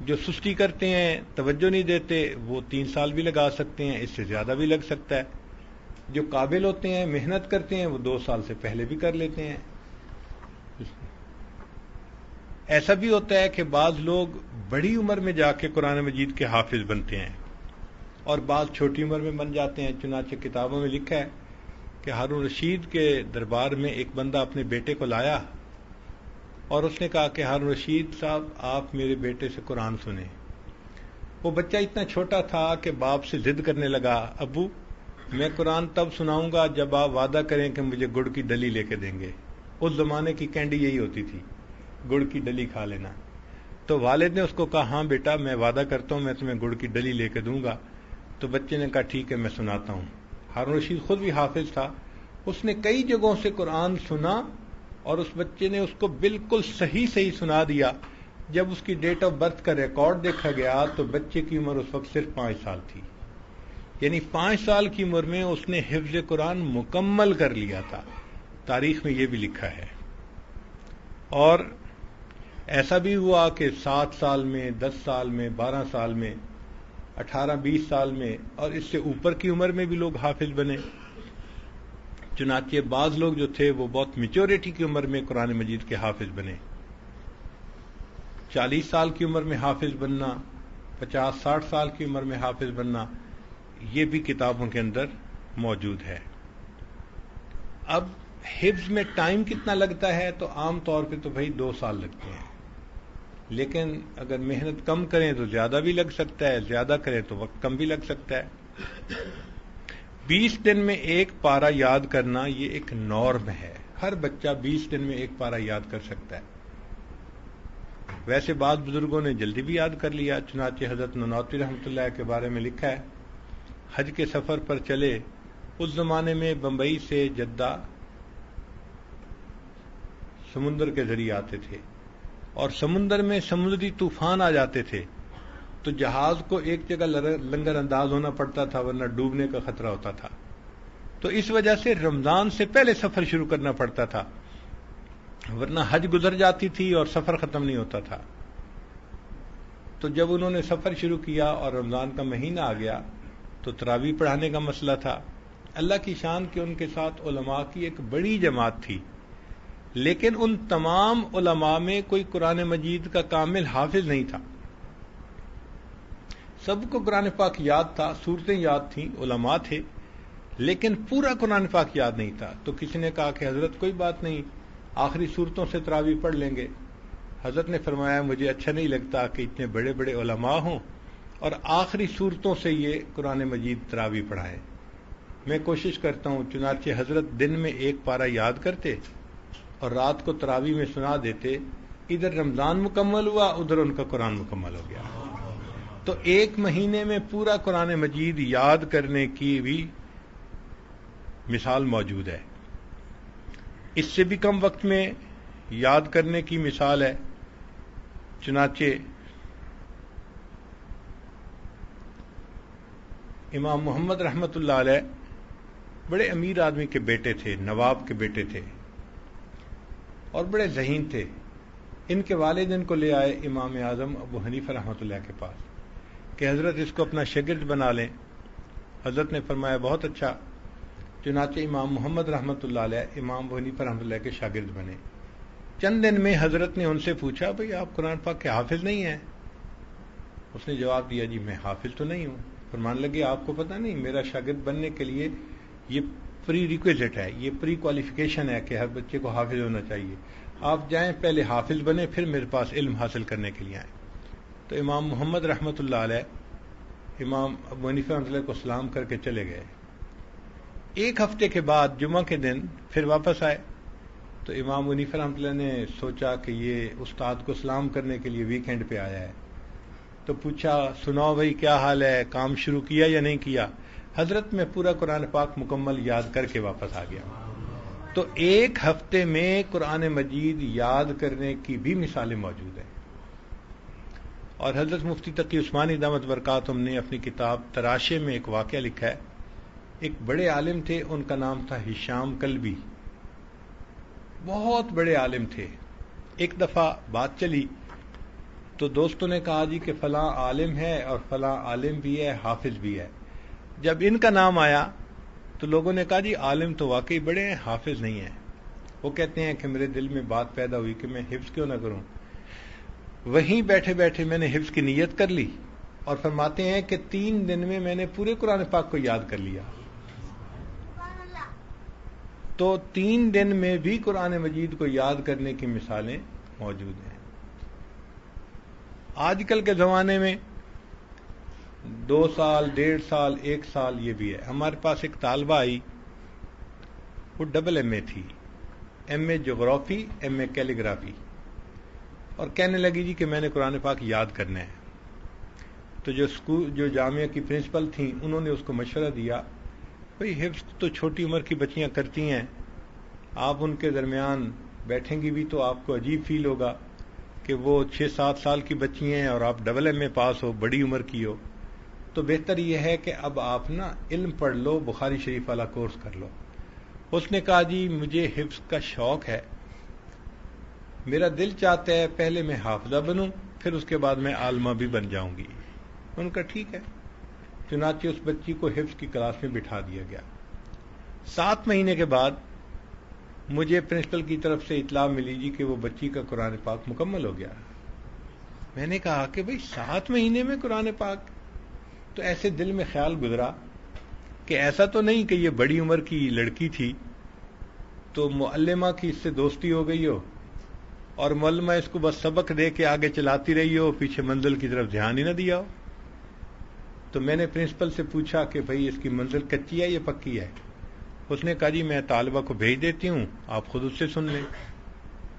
جو سستی کرتے ہیں، توجہ نہیں دیتے، وہ 3 سال بھی لگا سکتے ہیں، اس سے زیادہ بھی لگ سکتا ہے. جو قابل ہوتے ہیں، محنت کرتے ہیں، وہ 2 سال سے پہلے بھی کر لیتے ہیں. ایسا بھی ہوتا ہے کہ بعض لوگ بڑی عمر میں جا کے قرآن مجید کے حافظ بنتے ہیں اور بعض چھوٹی عمر میں بن جاتے ہیں. چنانچہ کتابوں میں لکھا ہے کہ ہارون رشید کے دربار میں ایک بندہ اپنے بیٹے کو لایا اور اس نے کہا کہ ہارون رشید صاحب آپ میرے بیٹے سے قرآن سنیں. وہ بچہ اتنا چھوٹا تھا کہ باپ سے ضد کرنے لگا، ابو میں قرآن تب سناؤں گا جب آپ وعدہ کریں کہ مجھے گڑ کی ڈلی لے کے دیں گے. اس زمانے کی کینڈی یہی ہوتی تھی، گڑ کی ڈلی کھا لینا. تو والد نے اس کو کہا ہاں بیٹا میں وعدہ کرتا ہوں میں تمہیں گڑ کی ڈلی لے کے دوں گا. تو بچے نے کہا ٹھیک ہے میں سناتا ہوں. ہارون رشید خود بھی حافظ تھا. اس نے کئی جگہوں سے قرآن سنا اور اس بچے نے اس کو بالکل صحیح سنا دیا. جب اس کی ڈیٹ آف برتھ کا ریکارڈ دیکھا گیا تو بچے کی عمر اس وقت صرف 5 سال تھی. یعنی 5 سال کی عمر میں اس نے حفظ قرآن مکمل کر لیا تھا. تاریخ میں یہ بھی لکھا ہے. اور ایسا بھی ہوا کہ 7 سال میں، 10 سال میں، 12 سال میں، 18-20 سال میں اور اس سے اوپر کی عمر میں بھی لوگ حافظ بنے. چنانچہ بعض لوگ جو تھے وہ بہت میچورٹی کی عمر میں قرآن مجید کے حافظ بنے. 40 سال کی عمر میں حافظ بننا، 50-60 سال کی عمر میں حافظ بننا، یہ بھی کتابوں کے اندر موجود ہے. اب حفظ میں ٹائم کتنا لگتا ہے تو عام طور پہ تو بھائی 2 سال لگتے ہیں، لیکن اگر محنت کم کریں تو زیادہ بھی لگ سکتا ہے، زیادہ کریں تو وقت کم بھی لگ سکتا ہے. 20 دن میں ایک پارہ یاد کرنا یہ ایک نارم ہے. ہر بچہ 20 دن میں ایک پارہ یاد کر سکتا ہے. ویسے بعض بزرگوں نے جلدی بھی یاد کر لیا. چنانچہ حضرت نانوتوی رحمۃ اللہ کے بارے میں لکھا ہے حج کے سفر پر چلے. اس زمانے میں بمبئی سے جدہ سمندر کے ذریعے آتے تھے اور سمندر میں سمندری طوفان آ جاتے تھے تو جہاز کو ایک جگہ لنگر انداز ہونا پڑتا تھا ورنہ ڈوبنے کا خطرہ ہوتا تھا. تو اس وجہ سے رمضان سے پہلے سفر شروع کرنا پڑتا تھا ورنہ حج گزر جاتی تھی اور سفر ختم نہیں ہوتا تھا. تو جب انہوں نے سفر شروع کیا اور رمضان کا مہینہ آ گیا تو تراویح پڑھانے کا مسئلہ تھا. اللہ کی شان کہ ان کے ساتھ علماء کی ایک بڑی جماعت تھی، لیکن ان تمام علماء میں کوئی قرآن مجید کا کامل حافظ نہیں تھا. سب کو قرآن پاک یاد تھا، سورتیں یاد تھیں، علماء تھے، لیکن پورا قرآن پاک یاد نہیں تھا. تو کسی نے کہا کہ حضرت کوئی بات نہیں، آخری سورتوں سے تراویح پڑھ لیں گے. حضرت نے فرمایا مجھے اچھا نہیں لگتا کہ اتنے بڑے بڑے علماء ہوں اور آخری صورتوں سے یہ قرآن مجید تراویح پڑھائیں. میں کوشش کرتا ہوں، چنانچہ حضرت دن میں ایک پارہ یاد کرتے اور رات کو تراویح میں سنا دیتے. ادھر رمضان مکمل ہوا، ادھر ان کا قرآن مکمل ہو گیا. تو ایک مہینے میں پورا قرآن مجید یاد کرنے کی بھی مثال موجود ہے. اس سے بھی کم وقت میں یاد کرنے کی مثال ہے. چنانچہ امام محمد رحمۃ اللہ علیہ بڑے امیر آدمی کے بیٹے تھے، نواب کے بیٹے تھے اور بڑے ذہین تھے. ان کے والد ان کو لے آئے امام اعظم ابو حنیفہ رحمۃ اللہ کے پاس کہ حضرت اس کو اپنا شاگرد بنا لیں. حضرت نے فرمایا بہت اچھا. چنانچہ امام محمد رحمۃ اللہ علیہ امام ابو حنیفہ رحمۃ اللہ کے شاگرد بنے. چند دن میں حضرت نے ان سے پوچھا بھئی آپ قرآن پاک کے حافظ نہیں ہیں؟ اس نے جواب دیا جی میں حافظ تو نہیں ہوں. فرمان لگے آپ کو پتہ نہیں میرا شاگرد بننے کے لیے یہ پری ریکویزٹ ہے، یہ پری کوالیفیکیشن ہے کہ ہر بچے کو حافظ ہونا چاہیے. آپ جائیں پہلے حافظ بنے پھر میرے پاس علم حاصل کرنے کے لیے آئیں. تو امام محمد رحمۃ اللہ علیہ امام ابو حنیفہ رحمۃ اللہ کو سلام کر کے چلے گئے. ایک ہفتے کے بعد جمعہ کے دن پھر واپس آئے تو امام ابو حنیفہ رحمۃ اللہ نے سوچا کہ یہ استاد کو سلام کرنے کے لیے ویکینڈ پہ آیا ہے، تو پوچھا سناؤ بھائی کیا حال ہے، کام شروع کیا یا نہیں کیا؟ حضرت میں پورا قرآن پاک مکمل یاد کر کے واپس آ گیا. تو ایک ہفتے میں قرآن مجید یاد کرنے کی بھی مثالیں موجود ہیں. اور حضرت مفتی تقی عثمانی دامت برکاتہم نے اپنی کتاب تراشے میں ایک واقعہ لکھا ہے. ایک بڑے عالم تھے، ان کا نام تھا ہشام کلبی، بہت بڑے عالم تھے. ایک دفعہ بات چلی تو دوستوں نے کہا جی کہ فلاں عالم ہے اور فلاں عالم بھی ہے، حافظ بھی ہے. جب ان کا نام آیا تو لوگوں نے کہا جی عالم تو واقعی بڑے ہیں، حافظ نہیں ہیں. وہ کہتے ہیں کہ میرے دل میں بات پیدا ہوئی کہ میں حفظ کیوں نہ کروں. وہیں بیٹھے بیٹھے میں نے حفظ کی نیت کر لی اور فرماتے ہیں کہ 3 دن میں نے پورے قرآن پاک کو یاد کر لیا. تو 3 دن میں بھی قرآن مجید کو یاد کرنے کی مثالیں موجود ہیں. آج کل کے زمانے میں 2 سال 1.5 سال 1 سال یہ بھی ہے. ہمارے پاس ایک طالبہ آئی، وہ ڈبل ایم اے تھی، ایم اے جغرافی ایم اے کیلیگرافی، اور کہنے لگی جی کہ میں نے قرآن پاک یاد کرنا ہے. تو جو جامعہ کی پرنسپل تھیں انہوں نے اس کو مشورہ دیا بھئی حفظ تو چھوٹی عمر کی بچیاں کرتی ہیں، آپ ان کے درمیان بیٹھیں گی بھی تو آپ کو عجیب فیل ہوگا کہ وہ 6-7 سال کی بچی ہیں اور آپ ڈبل ایم اے پاس ہو، بڑی عمر کی ہو. تو بہتر یہ ہے کہ اب آپ نا علم پڑھ لو، بخاری شریف والا کورس کر لو. اس نے کہا جی مجھے حفظ کا شوق ہے، میرا دل چاہتا ہے پہلے میں حافظہ بنوں پھر اس کے بعد میں عالمہ بھی بن جاؤں گی. ان کا ٹھیک ہے. چنانچہ اس بچی کو حفظ کی کلاس میں بٹھا دیا گیا. 7 مہینے کے بعد مجھے پرنسپل کی طرف سے اطلاع ملی جی کہ وہ بچی کا قرآن پاک مکمل ہو گیا. میں نے کہا کہ بھئی 7 مہینے میں قرآن پاک؟ تو ایسے دل میں خیال گزرا کہ ایسا تو نہیں کہ یہ بڑی عمر کی لڑکی تھی تو معلمہ کی اس سے دوستی ہو گئی ہو اور معلمہ اس کو بس سبق دے کے آگے چلاتی رہی ہو، پیچھے منزل کی طرف دھیان ہی نہ دیا ہو. تو میں نے پرنسپل سے پوچھا کہ بھئی اس کی منزل کچی ہے یا پکی ہے؟ اس نے کہا جی میں طالبہ کو بھیج دیتی ہوں، آپ خود اس سے سن لیں.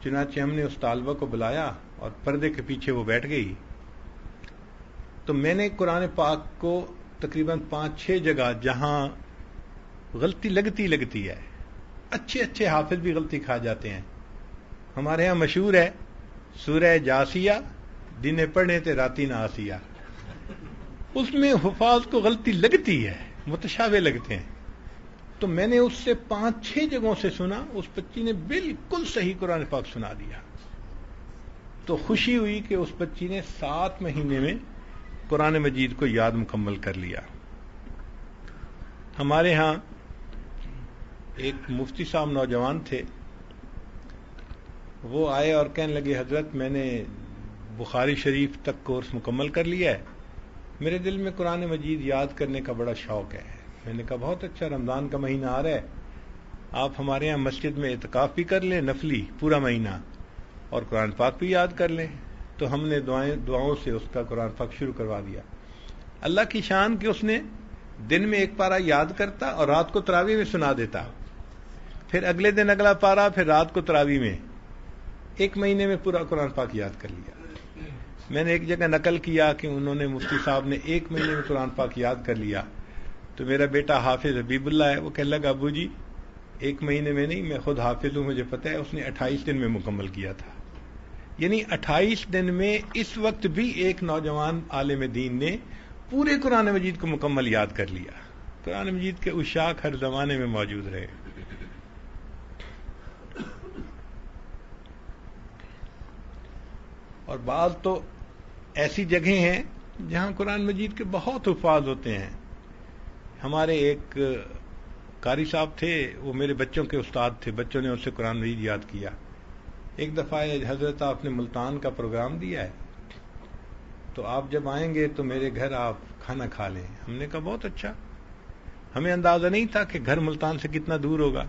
چنانچہ ہم نے اس طالبہ کو بلایا اور پردے کے پیچھے وہ بیٹھ گئی. تو میں نے قرآن پاک کو تقریباً 5-6 جگہ جہاں غلطی لگتی ہے، اچھے حافظ بھی غلطی کھا جاتے ہیں. ہمارے ہاں مشہور ہے سورہ جاسیہ دن پڑھنے تے راتی نہ آسیہ، اس میں حفاظ کو غلطی لگتی ہے، متشابہ لگتے ہیں. تو میں نے اس سے 5-6 جگہوں سے سنا، اس بچی نے بالکل صحیح قرآن پاک سنا دیا. تو خوشی ہوئی کہ اس بچی نے 7 مہینے میں قرآن مجید کو یاد مکمل کر لیا. ہمارے ہاں ایک مفتی صاحب نوجوان تھے، وہ آئے اور کہنے لگے حضرت میں نے بخاری شریف تک کورس مکمل کر لیا ہے، میرے دل میں قرآن مجید یاد کرنے کا بڑا شوق ہے. میں نے کہا بہت اچھا، رمضان کا مہینہ آ رہا ہے، آپ ہمارے ہاں مسجد میں اعتکاف بھی کر لیں نفلی پورا مہینہ، اور قرآن پاک بھی یاد کر لیں. تو ہم نے دعاؤں سے اس کا قرآن پاک شروع کروا دیا. اللہ کی شان کہ اس نے دن میں ایک پارہ یاد کرتا اور رات کو تراویح میں سنا دیتا, پھر اگلے دن اگلا پارہ, پھر رات کو تراویح میں. 1 مہینے میں پورا قرآن پاک یاد کر لیا. میں نے ایک جگہ نقل کیا کہ انہوں نے مفتی صاحب نے 1 مہینے میں قرآن پاک یاد کر لیا. تو میرا بیٹا حافظ حبیب اللہ ہے, وہ کہنے لگا ابو جی 1 مہینے میں نہیں, میں خود حافظ ہوں, مجھے پتہ ہے. اس نے 28 دن میں مکمل کیا تھا. یعنی 28 دن میں اس وقت بھی ایک نوجوان عالم دین نے پورے قرآن مجید کو مکمل یاد کر لیا. قرآن مجید کے عشاق ہر زمانے میں موجود رہے. اور بعض تو ایسی جگہیں ہیں جہاں قرآن مجید کے بہت حفاظ ہوتے ہیں. ہمارے ایک قاری صاحب تھے, وہ میرے بچوں کے استاد تھے, بچوں نے ان سے قرآن مجید یاد کیا. ایک دفعہ حضرت آپ نے ملتان کا پروگرام دیا ہے, تو آپ جب آئیں گے تو میرے گھر آپ کھانا کھا لیں. ہم نے کہا بہت اچھا. ہمیں اندازہ نہیں تھا کہ گھر ملتان سے کتنا دور ہوگا.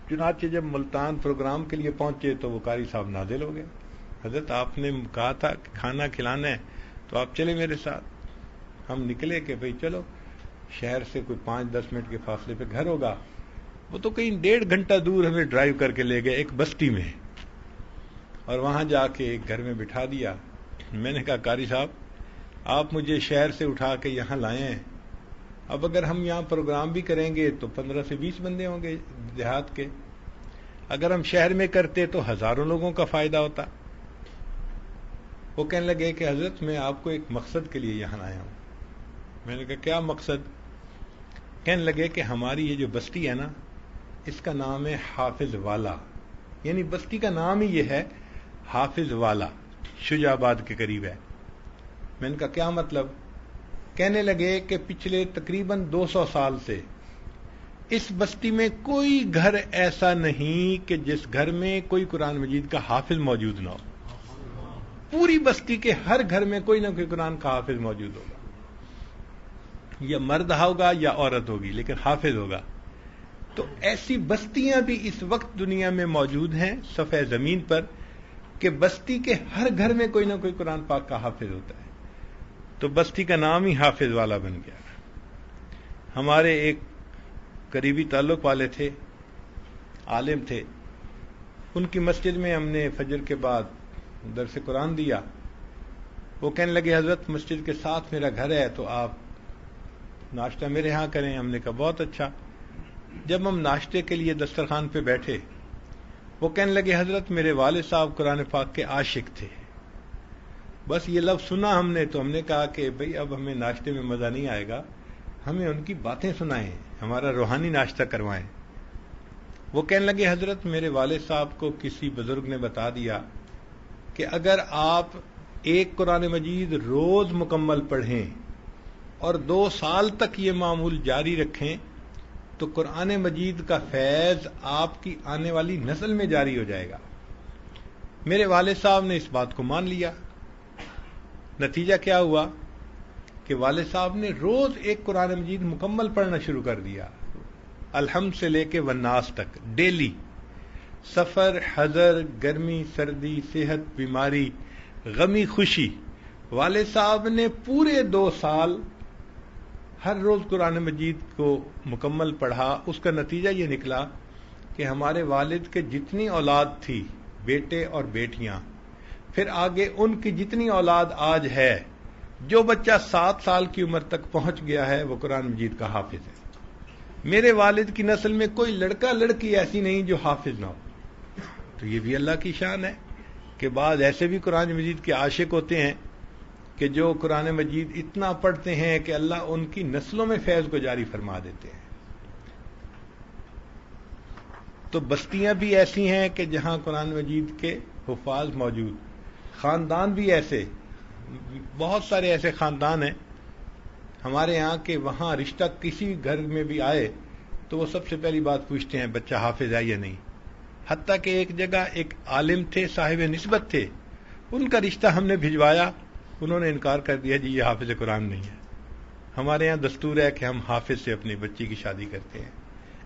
چنانچہ جب ملتان پروگرام کے لیے پہنچے تو وہ قاری صاحب نازل ہو گئے. حضرت آپ نے کہا تھا کہ کھانا کھلانا ہے تو آپ چلے میرے ساتھ. ہم نکلے کہ بھئی چلو, شہر سے کوئی 5-10 منٹ کے فاصلے پہ گھر ہوگا. وہ تو کہیں 1.5 گھنٹہ دور ہمیں ڈرائیو کر کے لے گئے ایک بستی میں, اور وہاں جا کے ایک گھر میں بٹھا دیا. میں نے کہا قاری صاحب آپ مجھے شہر سے اٹھا کے یہاں لائے ہیں, اب اگر ہم یہاں پروگرام بھی کریں گے تو 15 سے 20 بندے ہوں گے دیہات کے, اگر ہم شہر میں کرتے تو ہزاروں لوگوں کا فائدہ ہوتا. وہ کہنے لگے کہ حضرت میں آپ کو ایک مقصد کے لیے یہاں آیا ہوں. میں نے کہا کیا مقصد؟ کہنے لگے کہ ہماری یہ جو بستی ہے نا, اس کا نام ہے حافظ والا. یعنی بستی کا نام ہی یہ ہے حافظ والا, شجاع آباد کے قریب ہے. میں نے کہا کیا مطلب؟ کہنے لگے کہ پچھلے تقریباً 200 سال سے اس بستی میں کوئی گھر ایسا نہیں کہ جس گھر میں کوئی قرآن مجید کا حافظ موجود نہ ہو. پوری بستی کے ہر گھر میں کوئی نہ کوئی قرآن کا حافظ موجود ہوگا, یا مرد ہوگا یا عورت ہوگی, لیکن حافظ ہوگا. تو ایسی بستیاں بھی اس وقت دنیا میں موجود ہیں صفحہ زمین پر کہ بستی کے ہر گھر میں کوئی نہ کوئی قرآن پاک کا حافظ ہوتا ہے. تو بستی کا نام ہی حافظ والا بن گیا. ہمارے ایک قریبی تعلق والے تھے, عالم تھے, ان کی مسجد میں ہم نے فجر کے بعد درس قرآن دیا. وہ کہنے لگے حضرت مسجد کے ساتھ میرا گھر ہے تو آپ ناشتہ میرے ہاں کریں. ہم نے کہا بہت اچھا. جب ہم ناشتے کے لیے دسترخوان پہ بیٹھے, وہ کہنے لگے حضرت میرے والد صاحب قرآن پاک کے عاشق تھے. بس یہ لفظ سنا ہم نے تو ہم نے کہا کہ بھئی اب ہمیں ناشتے میں مزہ نہیں آئے گا, ہمیں ان کی باتیں سنائیں, ہمارا روحانی ناشتہ کروائیں. وہ کہنے لگے حضرت میرے والد صاحب کو کسی بزرگ نے بتا دیا کہ اگر آپ ایک قرآن مجید روز مکمل پڑھیں اور 2 سال تک یہ معمول جاری رکھیں تو قرآن مجید کا فیض آپ کی آنے والی نسل میں جاری ہو جائے گا. میرے والد صاحب نے اس بات کو مان لیا. نتیجہ کیا ہوا کہ والد صاحب نے روز ایک قرآن مجید مکمل پڑھنا شروع کر دیا, الحمد سے لے کے والناس تک, ڈیلی. سفر, حضر, گرمی, سردی, صحت, بیماری, غمی, خوشی, والد صاحب نے پورے 2 سال ہر روز قرآن مجید کو مکمل پڑھا. اس کا نتیجہ یہ نکلا کہ ہمارے والد کے جتنی اولاد تھی, بیٹے اور بیٹیاں, پھر آگے ان کی جتنی اولاد آج ہے, جو بچہ 7 سال کی عمر تک پہنچ گیا ہے وہ قرآن مجید کا حافظ ہے. میرے والد کی نسل میں کوئی لڑکا لڑکی ایسی نہیں جو حافظ نہ ہو. تو یہ بھی اللہ کی شان ہے کہ بعض ایسے بھی قرآن مجید کے عاشق ہوتے ہیں کہ جو قرآن مجید اتنا پڑھتے ہیں کہ اللہ ان کی نسلوں میں فیض کو جاری فرما دیتے ہیں. تو بستیاں بھی ایسی ہیں کہ جہاں قرآن مجید کے حفاظ موجود, خاندان بھی ایسے, بہت سارے ایسے خاندان ہیں ہمارے یہاں کہ وہاں رشتہ کسی گھر میں بھی آئے تو وہ سب سے پہلی بات پوچھتے ہیں بچہ حافظ ہے یا نہیں. حتیٰ کہ ایک جگہ ایک عالم تھے, صاحب نسبت تھے, ان کا رشتہ ہم نے بھجوایا, انہوں نے انکار کر دیا جی یہ حافظ قرآن نہیں ہے. ہمارے یہاں دستور ہے کہ ہم حافظ سے اپنی بچی کی شادی کرتے ہیں.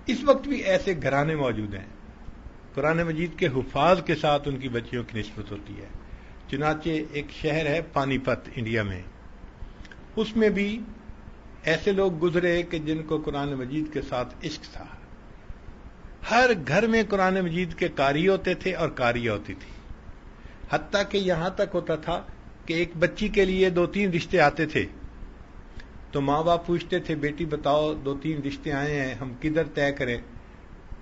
اس وقت بھی ایسے گھرانے موجود ہیں. قرآن مجید کے حفاظ کے ساتھ ان کی بچیوں کی نسبت ہوتی ہے. چنانچہ ایک شہر ہے پانی پت انڈیا میں، اس میں بھی ایسے لوگ گزرے کہ جن کو قرآن مجید کے ساتھ عشق تھا. ہر گھر میں قرآن مجید کے قاری ہوتے تھے اور قاریہ ہوتی تھی، حتیٰ کہ یہاں تک ہوتا تھا کہ ایک بچی کے لیے 2-3 رشتے آتے تھے تو ماں باپ پوچھتے تھے بیٹی بتاؤ 2-3 رشتے آئے ہیں ہم کدھر طے کریں؟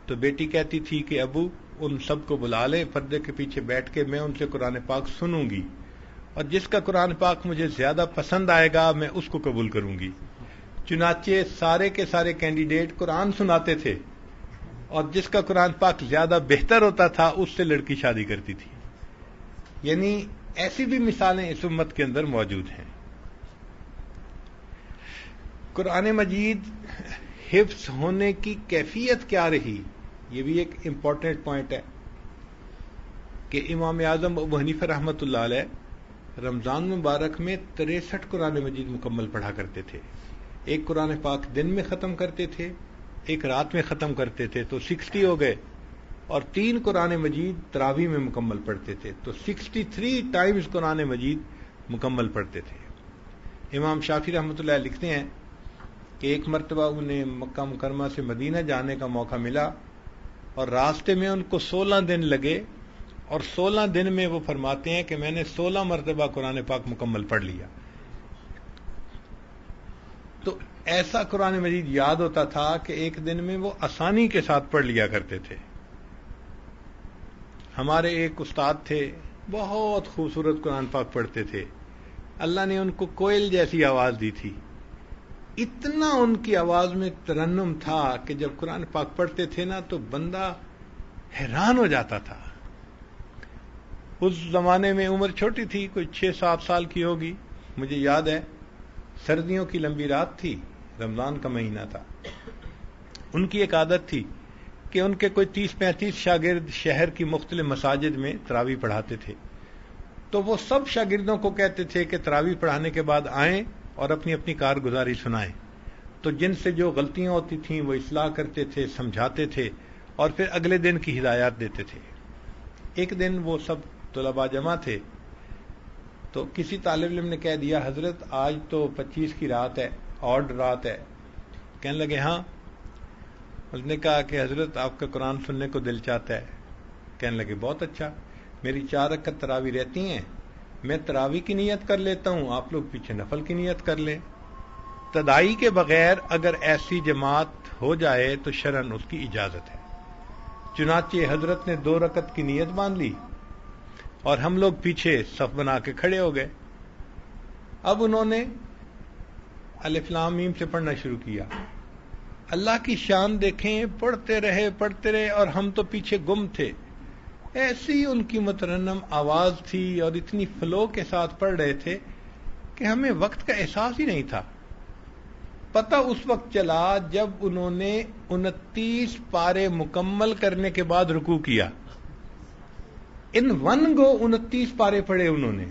تو بیٹی کہتی تھی کہ ابو ان سب کو بلا لیں، پردے کے پیچھے بیٹھ کے میں ان سے قرآن پاک سنوں گی اور جس کا قرآن پاک مجھے زیادہ پسند آئے گا میں اس کو قبول کروں گی. چنانچہ سارے کے سارے کینڈیڈیٹ قرآن سناتے تھے اور جس کا قرآن پاک زیادہ بہتر ہوتا تھا اس سے لڑکی شادی کرتی تھی. یعنی ایسی بھی مثالیں اس امت کے اندر موجود ہیں. قرآن مجید حفظ ہونے کی کیفیت کیا رہی، یہ بھی ایک امپورٹنٹ پوائنٹ ہے کہ امام اعظم ابو حنیفہ رحمۃ اللہ علیہ رمضان مبارک میں 63 قرآن مجید مکمل پڑھا کرتے تھے. ایک قرآن پاک دن میں ختم کرتے تھے، ایک رات میں ختم کرتے تھے تو 60 ہو گئے، اور 3 قرآن مجید تراویح میں مکمل پڑھتے تھے تو 63 ٹائمز قرآن مجید مکمل پڑھتے تھے. امام شافعی رحمۃ اللہ لکھتے ہیں کہ ایک مرتبہ انہیں مکہ مکرمہ سے مدینہ جانے کا موقع ملا اور راستے میں ان کو 16 دن لگے، اور 16 دن میں وہ فرماتے ہیں کہ میں نے 16 مرتبہ قرآن پاک مکمل پڑھ لیا. تو ایسا قرآن مجید یاد ہوتا تھا کہ ایک دن میں وہ آسانی کے ساتھ پڑھ لیا کرتے تھے. ہمارے ایک استاد تھے، بہت خوبصورت قرآن پاک پڑھتے تھے. اللہ نے ان کو کوئل جیسی آواز دی تھی. اتنا ان کی آواز میں ترنم تھا کہ جب قرآن پاک پڑھتے تھے نا تو بندہ حیران ہو جاتا تھا. اس زمانے میں عمر چھوٹی تھی، کوئی 6-7 سال کی ہوگی. مجھے یاد ہے سردیوں کی لمبی رات تھی، رمضان کا مہینہ تھا. ان کی ایک عادت تھی کہ ان کے کوئی 30-35 شاگرد شہر کی مختلف مساجد میں تراویح پڑھاتے تھے. تو وہ سب شاگردوں کو کہتے تھے کہ تراویح پڑھانے کے بعد آئیں اور اپنی اپنی کارگزاری سنائیں. تو جن سے جو غلطیاں ہوتی تھیں وہ اصلاح کرتے تھے، سمجھاتے تھے اور پھر اگلے دن کی ہدایات دیتے تھے. ایک دن وہ سب طلباء جمع تھے تو کسی طالب علم نے کہہ دیا حضرت آج تو 25 کی رات ہے، آڈ رات ہے. کہنے لگے ہاں. اس نے کہا کہ حضرت آپ کا قرآن سننے کو دل چاہتا ہے. کہنے لگے بہت اچھا، میری 4 رکعت تراویح رہتی ہیں، میں تراویح کی نیت کر لیتا ہوں، آپ لوگ پیچھے نفل کی نیت کر لیں. تدائی کے بغیر اگر ایسی جماعت ہو جائے تو شرعاً اس کی اجازت ہے. چنانچہ حضرت نے 2 رکعت کی نیت باندھ لی اور ہم لوگ پیچھے صف بنا کے کھڑے ہو گئے. اب انہوں نے الف لام میم سے پڑھنا شروع کیا. اللہ کی شان دیکھیں، پڑھتے رہے اور ہم تو پیچھے گم تھے. ایسی ان کی مترنم آواز تھی اور اتنی فلو کے ساتھ پڑھ رہے تھے کہ ہمیں وقت کا احساس ہی نہیں تھا. پتہ اس وقت چلا جب انہوں نے 29 پارے مکمل کرنے کے بعد رکوع کیا. ان ون گو 29 پارے پڑھے انہوں نے،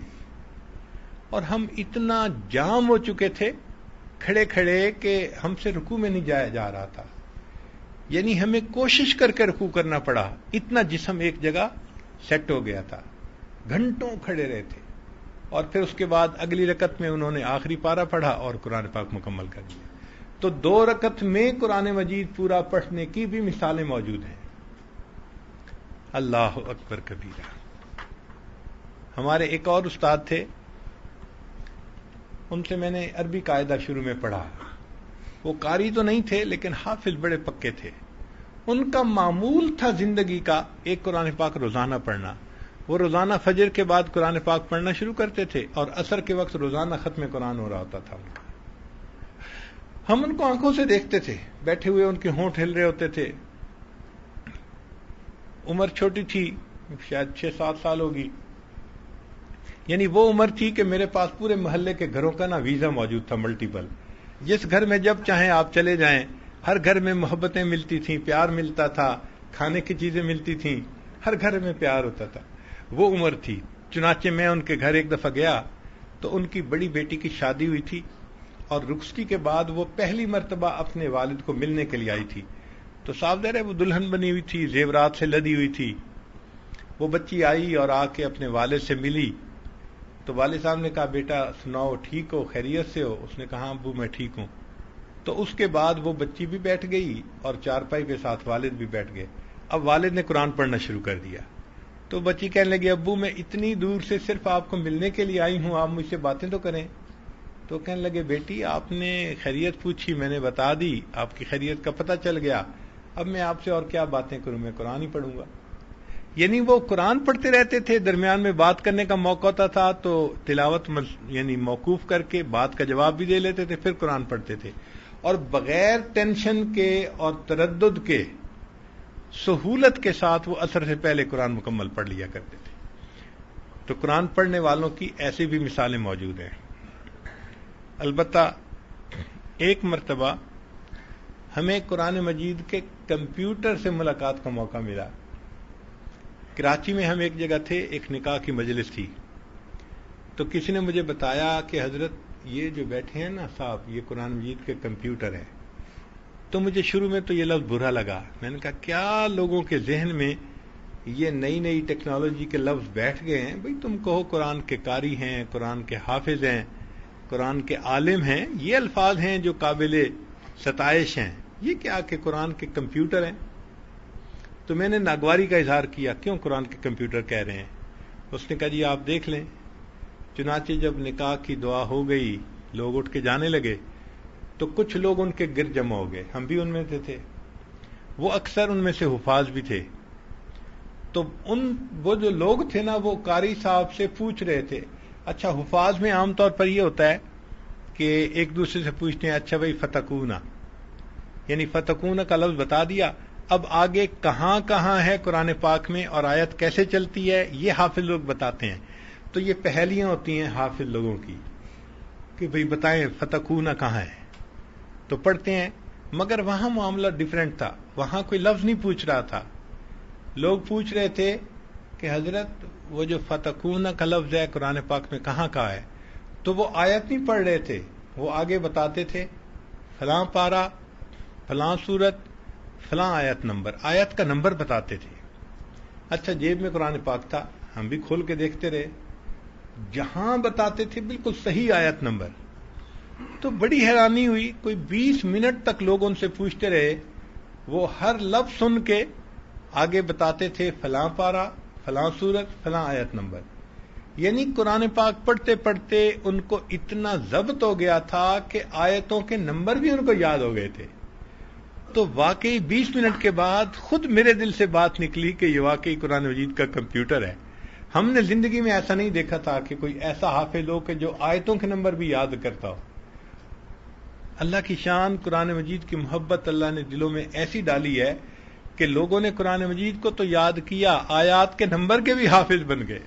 اور ہم اتنا جام ہو چکے تھے کھڑے کھڑے کہ ہم سے رکوع میں نہیں جایا جا رہا تھا. یعنی ہمیں کوشش کر کے رکوع کرنا پڑا، اتنا جسم ایک جگہ سیٹ ہو گیا تھا. گھنٹوں کھڑے رہے تھے اور پھر اس کے بعد اگلی رکعت میں انہوں نے آخری پارہ پڑھا اور قرآن پاک مکمل کر دیا. تو 2 رکعت میں قرآن مجید پورا پڑھنے کی بھی مثالیں موجود ہیں. اللہ اکبر کبیرہ. ہمارے ایک اور استاد تھے، ان سے میں نے عربی قاعدہ شروع میں پڑھا. وہ قاری تو نہیں تھے لیکن حافظ بڑے پکے تھے. ان کا معمول تھا زندگی کا ایک قرآن پاک روزانہ پڑھنا. وہ روزانہ فجر کے بعد قرآن پاک پڑھنا شروع کرتے تھے اور عصر کے وقت روزانہ ختم قرآن ہو رہا ہوتا تھا ان کا. ہم ان کو آنکھوں سے دیکھتے تھے، بیٹھے ہوئے ان کے ہونٹ ہل رہے ہوتے تھے. عمر چھوٹی تھی، شاید 6-7 سال ہوگی. یعنی وہ عمر تھی کہ میرے پاس پورے محلے کے گھروں کا نا ویزا موجود تھا، ملٹیپل. جس گھر میں جب چاہیں آپ چلے جائیں. ہر گھر میں محبتیں ملتی تھیں، پیار ملتا تھا، کھانے کی چیزیں ملتی تھیں، ہر گھر میں پیار ہوتا تھا. وہ عمر تھی. چنانچہ میں ان کے گھر ایک دفعہ گیا تو ان کی بڑی بیٹی کی شادی ہوئی تھی اور رخصتی کے بعد وہ پہلی مرتبہ اپنے والد کو ملنے کے لیے آئی تھی. تو صاف ظاہر ہے وہ دلہن بنی ہوئی تھی، زیورات سے لدی ہوئی تھی. وہ بچی آئی اور آ کے اپنے والد سے ملی. تو والد صاحب نے کہا بیٹا سناؤ ٹھیک ہو، خیریت سے ہو؟ اس نے کہا ابو میں ٹھیک ہوں. تو اس کے بعد وہ بچی بھی بیٹھ گئی اور چارپائی کے ساتھ والد بھی بیٹھ گئے. اب والد نے قرآن پڑھنا شروع کر دیا. تو بچی کہنے لگی ابو میں اتنی دور سے صرف آپ کو ملنے کے لیے آئی ہوں، آپ مجھ سے باتیں تو کریں. تو کہنے لگے بیٹی آپ نے خیریت پوچھی، میں نے بتا دی، آپ کی خیریت کا پتہ چل گیا، اب میں آپ سے اور کیا باتیں کروں، میں قرآن ہی پڑھوں گا. یعنی وہ قرآن پڑھتے رہتے تھے، درمیان میں بات کرنے کا موقع ہوتا تھا تو تلاوت یعنی موقوف کر کے بات کا جواب بھی دے لیتے تھے، پھر قرآن پڑھتے تھے، اور بغیر ٹینشن کے اور تردد کے سہولت کے ساتھ وہ عصر سے پہلے قرآن مکمل پڑھ لیا کرتے تھے. تو قرآن پڑھنے والوں کی ایسی بھی مثالیں موجود ہیں. البتہ ایک مرتبہ ہمیں قرآن مجید کے کمپیوٹر سے ملاقات کا موقع ملا. کراچی میں ہم ایک جگہ تھے، ایک نکاح کی مجلس تھی. تو کسی نے مجھے بتایا کہ حضرت یہ جو بیٹھے ہیں نا صاحب، یہ قرآن مجید کے کمپیوٹر ہیں. تو مجھے شروع میں تو یہ لفظ برا لگا. میں نے کہا کیا لوگوں کے ذہن میں یہ نئی نئی ٹیکنالوجی کے لفظ بیٹھ گئے ہیں؟ بھئی تم کہو قرآن کے قاری ہیں، قرآن کے حافظ ہیں، قرآن کے عالم ہیں، یہ الفاظ ہیں جو قابل ستائش ہیں. یہ کیا کہ قرآن کے کمپیوٹر ہیں؟ تو میں نے ناگواری کا اظہار کیا، کیوں قرآن کے کمپیوٹر کہہ رہے ہیں؟ اس نے کہا جی آپ دیکھ لیں. چنانچہ جب نکاح کی دعا ہو گئی، لوگ اٹھ کے جانے لگے تو کچھ لوگ ان کے گرد جمع ہو گئے، ہم بھی ان میں سے تھے. وہ اکثر ان میں سے حفاظ بھی تھے. تو وہ جو لوگ تھے نا وہ قاری صاحب سے پوچھ رہے تھے. اچھا حفاظ میں عام طور پر یہ ہوتا ہے کہ ایک دوسرے سے پوچھتے ہیں اچھا بھائی فتکونا، یعنی فتکونا کا لفظ بتا دیا، اب آگے کہاں کہاں ہے قرآن پاک میں اور آیت کیسے چلتی ہے یہ حافظ لوگ بتاتے ہیں. تو یہ پہلیاں ہوتی ہیں حافظ لوگوں کی کہ بھئی بتائیں فتکونا کہاں ہے، تو پڑھتے ہیں. مگر وہاں معاملہ ڈیفرنٹ تھا، وہاں کوئی لفظ نہیں پوچھ رہا تھا. لوگ پوچھ رہے تھے کہ حضرت وہ جو فتکونا کا لفظ ہے قرآن پاک میں کہاں کہاں ہے. تو وہ آیت نہیں پڑھ رہے تھے، وہ آگے بتاتے تھے فلاں پارا، فلاں سورت، فلاں آیت نمبر، آیت کا نمبر بتاتے تھے. اچھا جیب میں قرآن پاک تھا، ہم بھی کھول کے دیکھتے رہے، جہاں بتاتے تھے بالکل صحیح آیت نمبر. تو بڑی حیرانی ہوئی، کوئی 20 منٹ تک لوگ ان سے پوچھتے رہے، وہ ہر لفظ سن کے آگے بتاتے تھے فلاں پارا، فلاں سورت، فلاں آیت نمبر. یعنی قرآن پاک پڑھتے پڑھتے ان کو اتنا ضبط ہو گیا تھا کہ آیتوں کے نمبر بھی ان کو یاد ہو گئے تھے. تو واقعی 20 منٹ کے بعد خود میرے دل سے بات نکلی کہ یہ واقعی قرآن مجید کا کمپیوٹر ہے. ہم نے زندگی میں ایسا نہیں دیکھا تھا کہ کوئی ایسا حافظ ہو کہ جو آیتوں کے نمبر بھی یاد کرتا ہو. اللہ کی شان، قرآن مجید کی محبت اللہ نے دلوں میں ایسی ڈالی ہے کہ لوگوں نے قرآن مجید کو تو یاد کیا، آیات کے نمبر کے بھی حافظ بن گئے.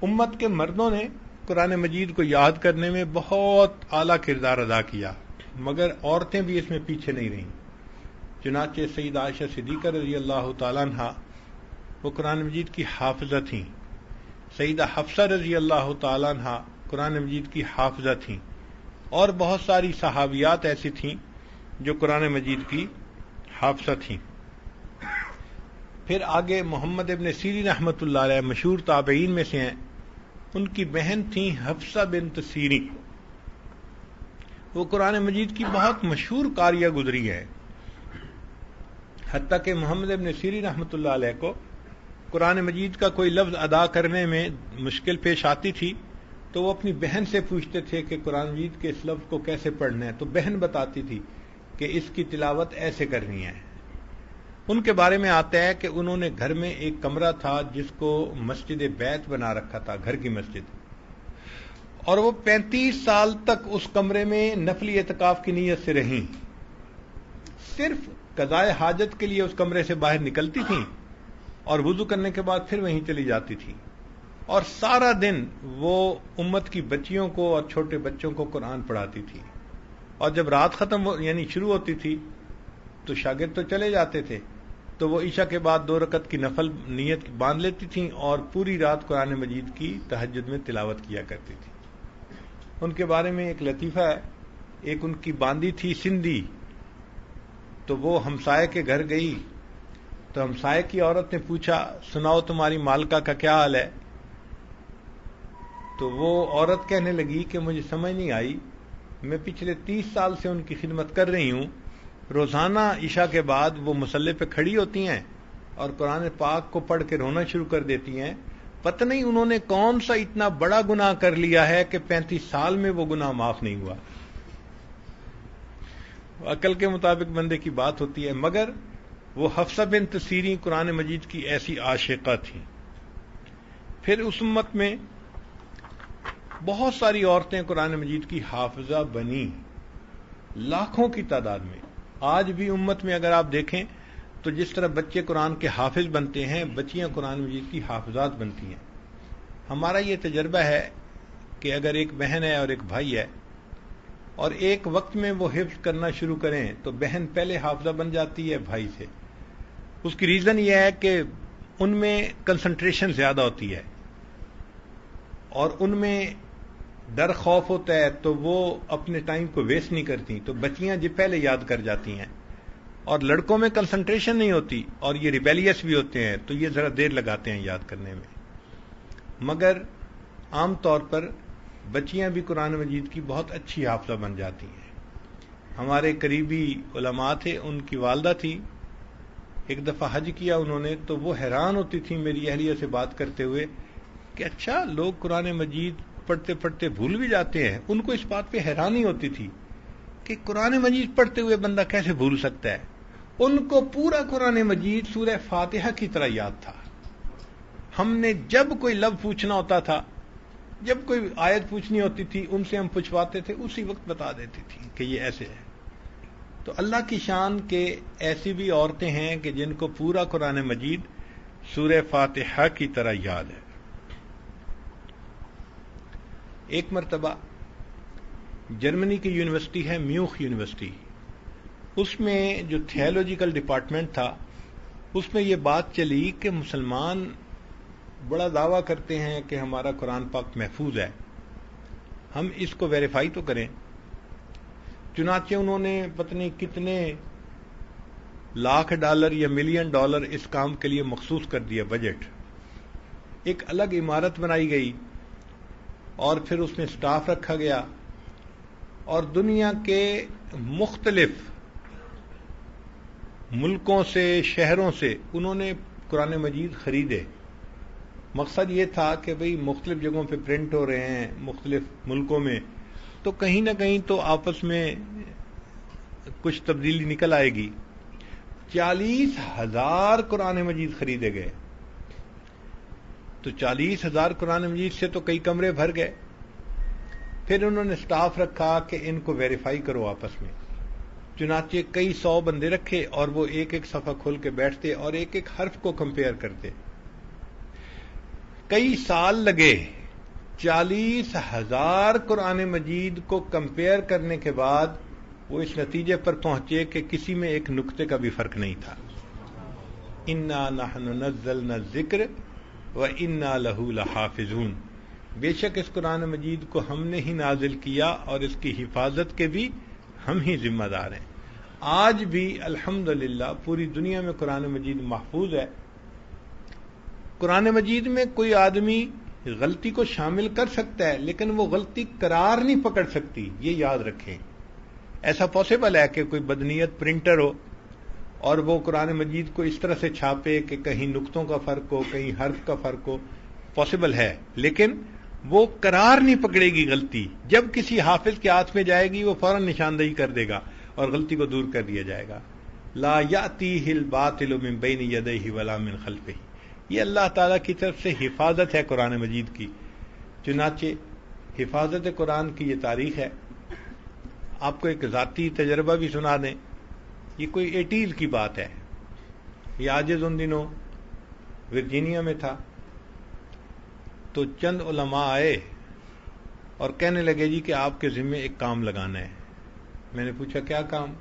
امت کے مردوں نے قرآن مجید کو یاد کرنے میں بہت اعلیٰ کردار ادا کیا، مگر عورتیں بھی اس میں پیچھے نہیں رہیں. چنانچہ سیدہ عائشہ صدیقہ رضی اللہ تعالیٰ عنہ وہ قرآن مجید کی حافظہ تھیں. سیدہ حفصہ رضی اللہ تعالیٰ عنہ قرآن مجید کی حافظہ تھیں، اور بہت ساری صحابیات ایسی تھیں جو قرآن مجید کی حافظہ تھیں. پھر آگے محمد ابن سیرین رحمۃ اللہ علیہ مشہور تابعین میں سے ہیں، ان کی بہن تھیں حفصہ بنت سیرین، وہ قرآن مجید کی بہت مشہور قاریہ گزری ہے. حتیٰ کہ محمد ابن سیرین رحمۃ اللہ علیہ کو قرآن مجید کا کوئی لفظ ادا کرنے میں مشکل پیش آتی تھی تو وہ اپنی بہن سے پوچھتے تھے کہ قرآن مجید کے اس لفظ کو کیسے پڑھنا ہے. تو بہن بتاتی تھی کہ اس کی تلاوت ایسے کرنی ہے. ان کے بارے میں آتا ہے کہ انہوں نے گھر میں ایک کمرہ تھا جس کو مسجد بیت بنا رکھا تھا، گھر کی مسجد، اور وہ 35 سال تک اس کمرے میں نفلی اعتکاف کی نیت سے رہیں. صرف قضائے حاجت کے لیے اس کمرے سے باہر نکلتی تھیں اور وضو کرنے کے بعد پھر وہیں چلی جاتی تھیں، اور سارا دن وہ امت کی بچیوں کو اور چھوٹے بچوں کو قرآن پڑھاتی تھی. اور جب رات ختم یعنی شروع ہوتی تھی تو شاگرد تو چلے جاتے تھے، تو وہ عشاء کے بعد 2 رکعت کی نفل نیت باندھ لیتی تھیں اور پوری رات قرآن مجید کی تہجد میں تلاوت کیا کرتی تھی. ان کے بارے میں ایک لطیفہ ہے. ایک ان کی باندی تھی سندھی، تو وہ ہمسائے کے گھر گئی تو ہمسائے کی عورت نے پوچھا سناؤ تمہاری مالکہ کا کیا حال ہے؟ تو وہ عورت کہنے لگی کہ مجھے سمجھ نہیں آئی، میں پچھلے 30 سال سے ان کی خدمت کر رہی ہوں، روزانہ عشاء کے بعد وہ مصلے پہ کھڑی ہوتی ہیں اور قرآن پاک کو پڑھ کے رونا شروع کر دیتی ہیں. پتہ نہیں انہوں نے کون سا اتنا بڑا گناہ کر لیا ہے کہ 35 سال میں وہ گناہ معاف نہیں ہوا. عقل کے مطابق بندے کی بات ہوتی ہے، مگر وہ حفصہ بنت سیرین قرآن مجید کی ایسی عاشقہ تھیں. پھر اس امت میں بہت ساری عورتیں قرآن مجید کی حافظہ بنی، لاکھوں کی تعداد میں. آج بھی امت میں اگر آپ دیکھیں تو جس طرح بچے قرآن کے حافظ بنتے ہیں، بچیاں قرآن مجید کی حافظات بنتی ہیں. ہمارا یہ تجربہ ہے کہ اگر ایک بہن ہے اور ایک بھائی ہے اور ایک وقت میں وہ حفظ کرنا شروع کریں تو بہن پہلے حافظہ بن جاتی ہے بھائی سے. اس کی ریزن یہ ہے کہ ان میں کنسنٹریشن زیادہ ہوتی ہے اور ان میں ڈر خوف ہوتا ہے، تو وہ اپنے ٹائم کو ویسٹ نہیں کرتی، تو بچیاں جی پہلے یاد کر جاتی ہیں. اور لڑکوں میں کنسنٹریشن نہیں ہوتی اور یہ ریبیلیس بھی ہوتے ہیں، تو یہ ذرا دیر لگاتے ہیں یاد کرنے میں. مگر عام طور پر بچیاں بھی قرآن مجید کی بہت اچھی حافظہ بن جاتی ہیں. ہمارے قریبی علماء تھے، ان کی والدہ تھی، ایک دفعہ حج کیا انہوں نے، تو وہ حیران ہوتی تھی میری اہلیہ سے بات کرتے ہوئے کہ اچھا لوگ قرآن مجید پڑھتے پڑھتے بھول بھی جاتے ہیں. ان کو اس بات پہ حیرانی ہوتی تھی کہ قرآن مجید پڑھتے ہوئے بندہ کیسے بھول سکتا ہے. ان کو پورا قرآن مجید سورہ فاتحہ کی طرح یاد تھا. ہم نے جب کوئی لفظ پوچھنا ہوتا تھا، جب کوئی آیت پوچھنی ہوتی تھی، ان سے ہم پوچھواتے تھے، اسی وقت بتا دیتی تھی کہ یہ ایسے ہے. تو اللہ کی شان کے ایسی بھی عورتیں ہیں کہ جن کو پورا قرآن مجید سورہ فاتحہ کی طرح یاد ہے. ایک مرتبہ جرمنی کی یونیورسٹی ہے میوخ یونیورسٹی، اس میں جو تھیولوجیکل ڈپارٹمنٹ تھا، اس میں یہ بات چلی کہ مسلمان بڑا دعویٰ کرتے ہیں کہ ہمارا قرآن پاک محفوظ ہے، ہم اس کو ویریفائی تو کریں. چنانچہ انہوں نے پتہ نہیں کتنے $1,00,000 یا $1 ملین اس کام کے لیے مخصوص کر دیا بجٹ. ایک الگ عمارت بنائی گئی اور پھر اس میں سٹاف رکھا گیا اور دنیا کے مختلف ملکوں سے، شہروں سے انہوں نے قرآن مجید خریدے. مقصد یہ تھا کہ بھئی مختلف جگہوں پہ پرنٹ ہو رہے ہیں مختلف ملکوں میں، تو کہیں نہ کہیں تو آپس میں کچھ تبدیلی نکل آئے گی. 40,000 قرآن مجید خریدے گئے. تو 40,000 قرآن مجید سے تو کئی کمرے بھر گئے. پھر انہوں نے سٹاف رکھا کہ ان کو ویریفائی کرو آپس میں. چنانچہ کئی 100 بندے رکھے اور وہ ایک ایک صفحہ کھول کے بیٹھتے اور ایک ایک حرف کو کمپیئر کرتے. کئی سال لگے 40,000 قرآن مجید کو کمپیئر کرنے کے بعد وہ اس نتیجے پر پہنچے کہ کسی میں ایک نقطے کا بھی فرق نہیں تھا. انا نحن نزلنا الذکر وَإِنَّا لَهُ لَحَافِظُونَ. بے شک اس قرآن مجید کو ہم نے ہی نازل کیا اور اس کی حفاظت کے بھی ہم ہی ذمہ دار ہیں. آج بھی الحمدللہ پوری دنیا میں قرآن مجید محفوظ ہے. قرآن مجید میں کوئی آدمی غلطی کو شامل کر سکتا ہے لیکن وہ غلطی قرار نہیں پکڑ سکتی، یہ یاد رکھیں. ایسا پاسبل ہے کہ کوئی بدنیت پرنٹر ہو اور وہ قرآن مجید کو اس طرح سے چھاپے کہ کہیں نقطوں کا فرق ہو، کہیں حرف کا فرق ہو، پاسبل ہے، لیکن وہ قرار نہیں پکڑے گی غلطی. جب کسی حافظ کے ہاتھ میں جائے گی وہ فوراً نشاندہی کر دے گا اور غلطی کو دور کر دیا جائے گا. لا یأتیہ الباطل من بین یدیہ ولا من خلفہ. یہ اللہ تعالیٰ کی طرف سے حفاظت ہے قرآن مجید کی. چنانچہ حفاظت قرآن کی یہ تاریخ ہے. آپ کو ایک ذاتی تجربہ بھی سنا دیں. یہ کوئی 80s کی بات ہے. یہ عاجز ان دنوں ورجینیا میں تھا. تو چند علماء آئے اور کہنے لگے جی کہ آپ کے ذمے ایک کام لگانا ہے. میں نے پوچھا کیا کام؟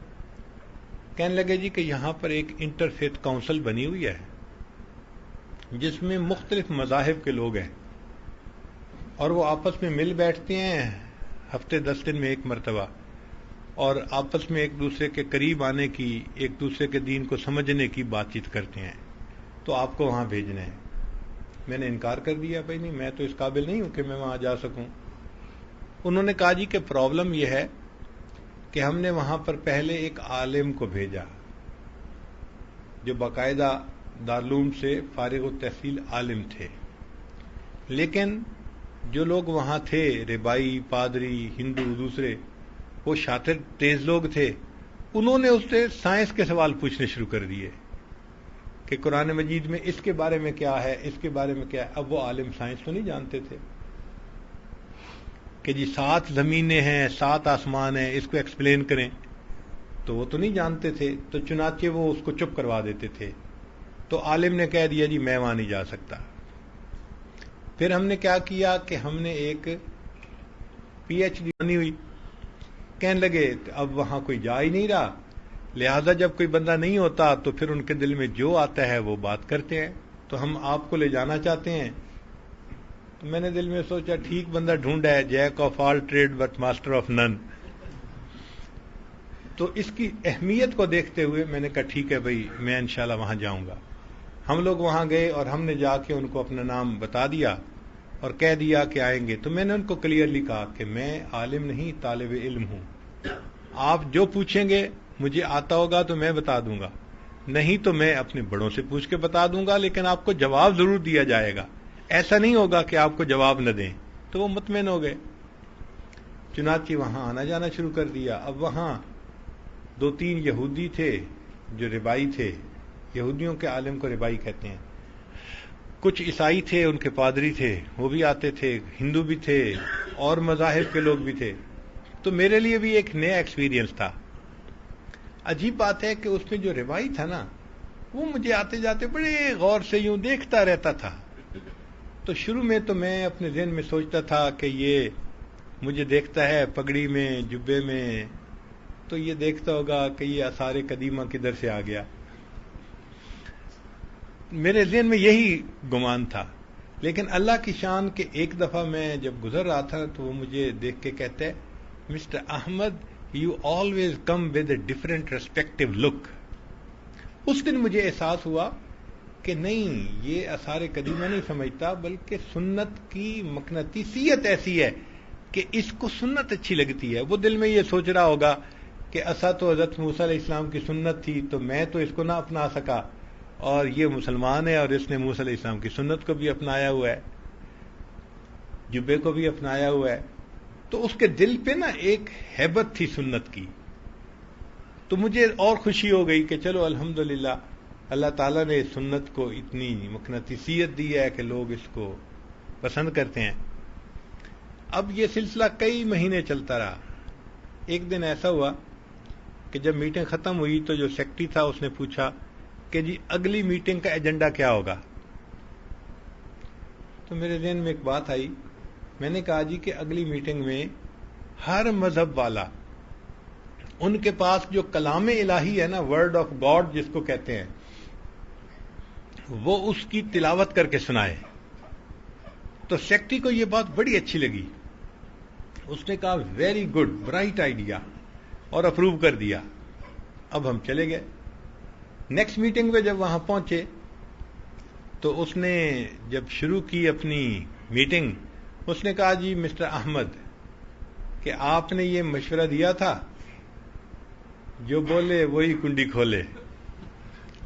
کہنے لگے جی کہ یہاں پر ایک انٹرفیتھ کونسل بنی ہوئی ہے جس میں مختلف مذاہب کے لوگ ہیں اور وہ آپس میں مل بیٹھتے ہیں ہفتے 10 دن میں ایک مرتبہ اور آپس میں ایک دوسرے کے قریب آنے کی، ایک دوسرے کے دین کو سمجھنے کی بات چیت کرتے ہیں، تو آپ کو وہاں بھیجنا ہے۔ میں نے انکار کر دیا، بھائی نہیں، میں تو اس قابل نہیں ہوں کہ میں وہاں جا سکوں۔ انہوں نے کہا جی کہ پرابلم یہ ہے کہ ہم نے وہاں پر پہلے ایک عالم کو بھیجا جو باقاعدہ دارالعلوم سے فارغ التحصیل عالم تھے، لیکن جو لوگ وہاں تھے، ربائی، پادری، ہندو، دوسرے، وہ شاطر تیز لوگ تھے، انہوں نے اس سے سائنس کے سوال پوچھنے شروع کر دیے کہ قرآن مجید میں اس کے بارے میں کیا ہے، اس کے بارے میں کیا ہے۔ اب وہ عالم سائنس تو نہیں جانتے تھے کہ جی 7 زمینیں ہیں، 7 آسمان ہیں، اس کو ایکسپلین کریں، تو وہ تو نہیں جانتے تھے، تو چنانچہ وہ اس کو چپ کروا دیتے تھے۔ تو عالم نے کہہ دیا جی میں وہاں نہیں جا سکتا۔ پھر ہم نے کیا کیا کہ ہم نے ایک پی ایچ ڈی بنی ہوئی، کہنے لگے اب وہاں کوئی جا ہی نہیں رہا، لہذا جب کوئی بندہ نہیں ہوتا تو پھر ان کے دل میں جو آتا ہے وہ بات کرتے ہیں، تو ہم آپ کو لے جانا چاہتے ہیں۔ تو میں نے دل میں سوچا ٹھیک بندہ ڈھونڈا ہے، jack of all trade but master of none. تو اس کی اہمیت کو دیکھتے ہوئے میں نے کہا ٹھیک ہے بھائی، میں انشاءاللہ وہاں جاؤں گا۔ ہم لوگ وہاں گئے اور ہم نے جا کے ان کو اپنا نام بتا دیا اور کہہ دیا کہ آئیں گے۔ تو میں نے ان کو کلیئرلی کہا کہ میں عالم نہیں، طالب علم ہوں، آپ جو پوچھیں گے مجھے آتا ہوگا تو میں بتا دوں گا، نہیں تو میں اپنے بڑوں سے پوچھ کے بتا دوں گا، لیکن آپ کو جواب ضرور دیا جائے گا، ایسا نہیں ہوگا کہ آپ کو جواب نہ دیں۔ تو وہ مطمئن ہو گئے، چنانچہ وہاں آنا جانا شروع کر دیا۔ اب وہاں 2-3 یہودی تھے جو ربائی تھے، یہودیوں کے عالم کو ربائی کہتے ہیں، کچھ عیسائی تھے، ان کے پادری تھے، وہ بھی آتے تھے، ہندو بھی تھے اور مذاہب کے لوگ بھی تھے۔ تو میرے لیے بھی ایک نیا ایکسپیرینس تھا۔ عجیب بات ہے کہ اس میں جو ربائی تھا نا، وہ مجھے آتے جاتے بڑے غور سے یوں دیکھتا رہتا تھا۔ تو شروع میں تو میں اپنے ذہن میں سوچتا تھا کہ یہ مجھے دیکھتا ہے پگڑی میں، جبے میں، تو یہ دیکھتا ہوگا کہ یہ آثار قدیمہ کدھر سے آ گیا۔ میرے ذہن میں یہی گمان تھا، لیکن اللہ کی شان کہ ایک دفعہ میں جب گزر رہا تھا تو وہ مجھے دیکھ کے کہتے ہیں mister Ahmed you always come with a different respective look. اس دن مجھے احساس ہوا کہ نہیں، یہ آثار قدیمہ نہیں سمجھتا، بلکہ سنت کی مقناطیسیت ایسی ہے کہ اس کو سنت اچھی لگتی ہے۔ وہ دل میں یہ سوچ رہا ہوگا کہ ایسا تو حضرت موسیٰ علیہ السلام کی سنت تھی تو میں تو اس کو نہ اپنا سکا، اور یہ مسلمان ہے اور اس نے موسیٰ علیہ السلام کی سنت کو بھی اپنایا ہوا ہے، جبے کو بھی اپنایا ہوا ہے۔ تو اس کے دل پہ نا ایک ہیبت تھی سنت کی۔ تو مجھے اور خوشی ہو گئی کہ چلو الحمدللہ اللہ تعالیٰ نے سنت کو اتنی مقناطیسیت دی ہے کہ لوگ اس کو پسند کرتے ہیں۔ اب یہ سلسلہ کئی مہینے چلتا رہا۔ ایک دن ایسا ہوا کہ جب میٹنگ ختم ہوئی تو جو سیکرٹری تھا اس نے پوچھا کہ جی اگلی میٹنگ کا ایجنڈا کیا ہوگا؟ تو میرے ذہن میں ایک بات آئی، میں نے کہا جی کہ اگلی میٹنگ میں ہر مذہب والا ان کے پاس جو کلام الہی ہے نا، ورڈ آف گاڈ جس کو کہتے ہیں، وہ اس کی تلاوت کر کے سنائے۔ تو سیکرٹری کو یہ بات بڑی اچھی لگی، اس نے کہا ویری گڈ، برائٹ آئیڈیا، اور اپروو کر دیا۔ اب ہم چلے گئے۔ نیکسٹ میٹنگ میں جب وہاں پہنچے تو اس نے جب شروع کی اپنی میٹنگ، اس نے کہا جی مسٹر احمد کہ آپ نے یہ مشورہ دیا تھا جو بولے وہی کنڈی کھولے،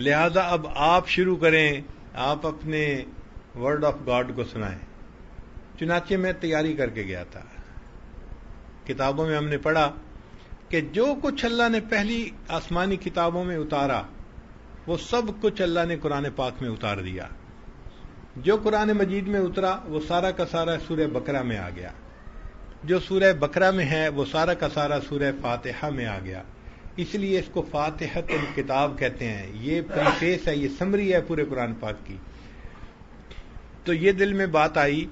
لہذا اب آپ شروع کریں، آپ اپنے ورڈ آف گاڈ کو سنائیں۔ چنانچہ میں تیاری کر کے گیا تھا۔ کتابوں میں ہم نے پڑھا کہ جو کچھ اللہ نے پہلی آسمانی کتابوں میں اتارا وہ سب کچھ اللہ نے قرآن پاک میں اتار دیا۔ جو قرآن مجید میں اترا وہ سارا کا سارا سورہ بقرہ میں آ گیا، جو سورہ بقرہ میں ہے وہ سارا کا سارا سورہ فاتحہ میں آ گیا۔ اس لیے اس کو فاتحۃ الکتاب کہتے ہیں۔ یہ پریفیس ہے، یہ سمری ہے پورے قرآن پاک کی۔ تو یہ دل میں بات آئی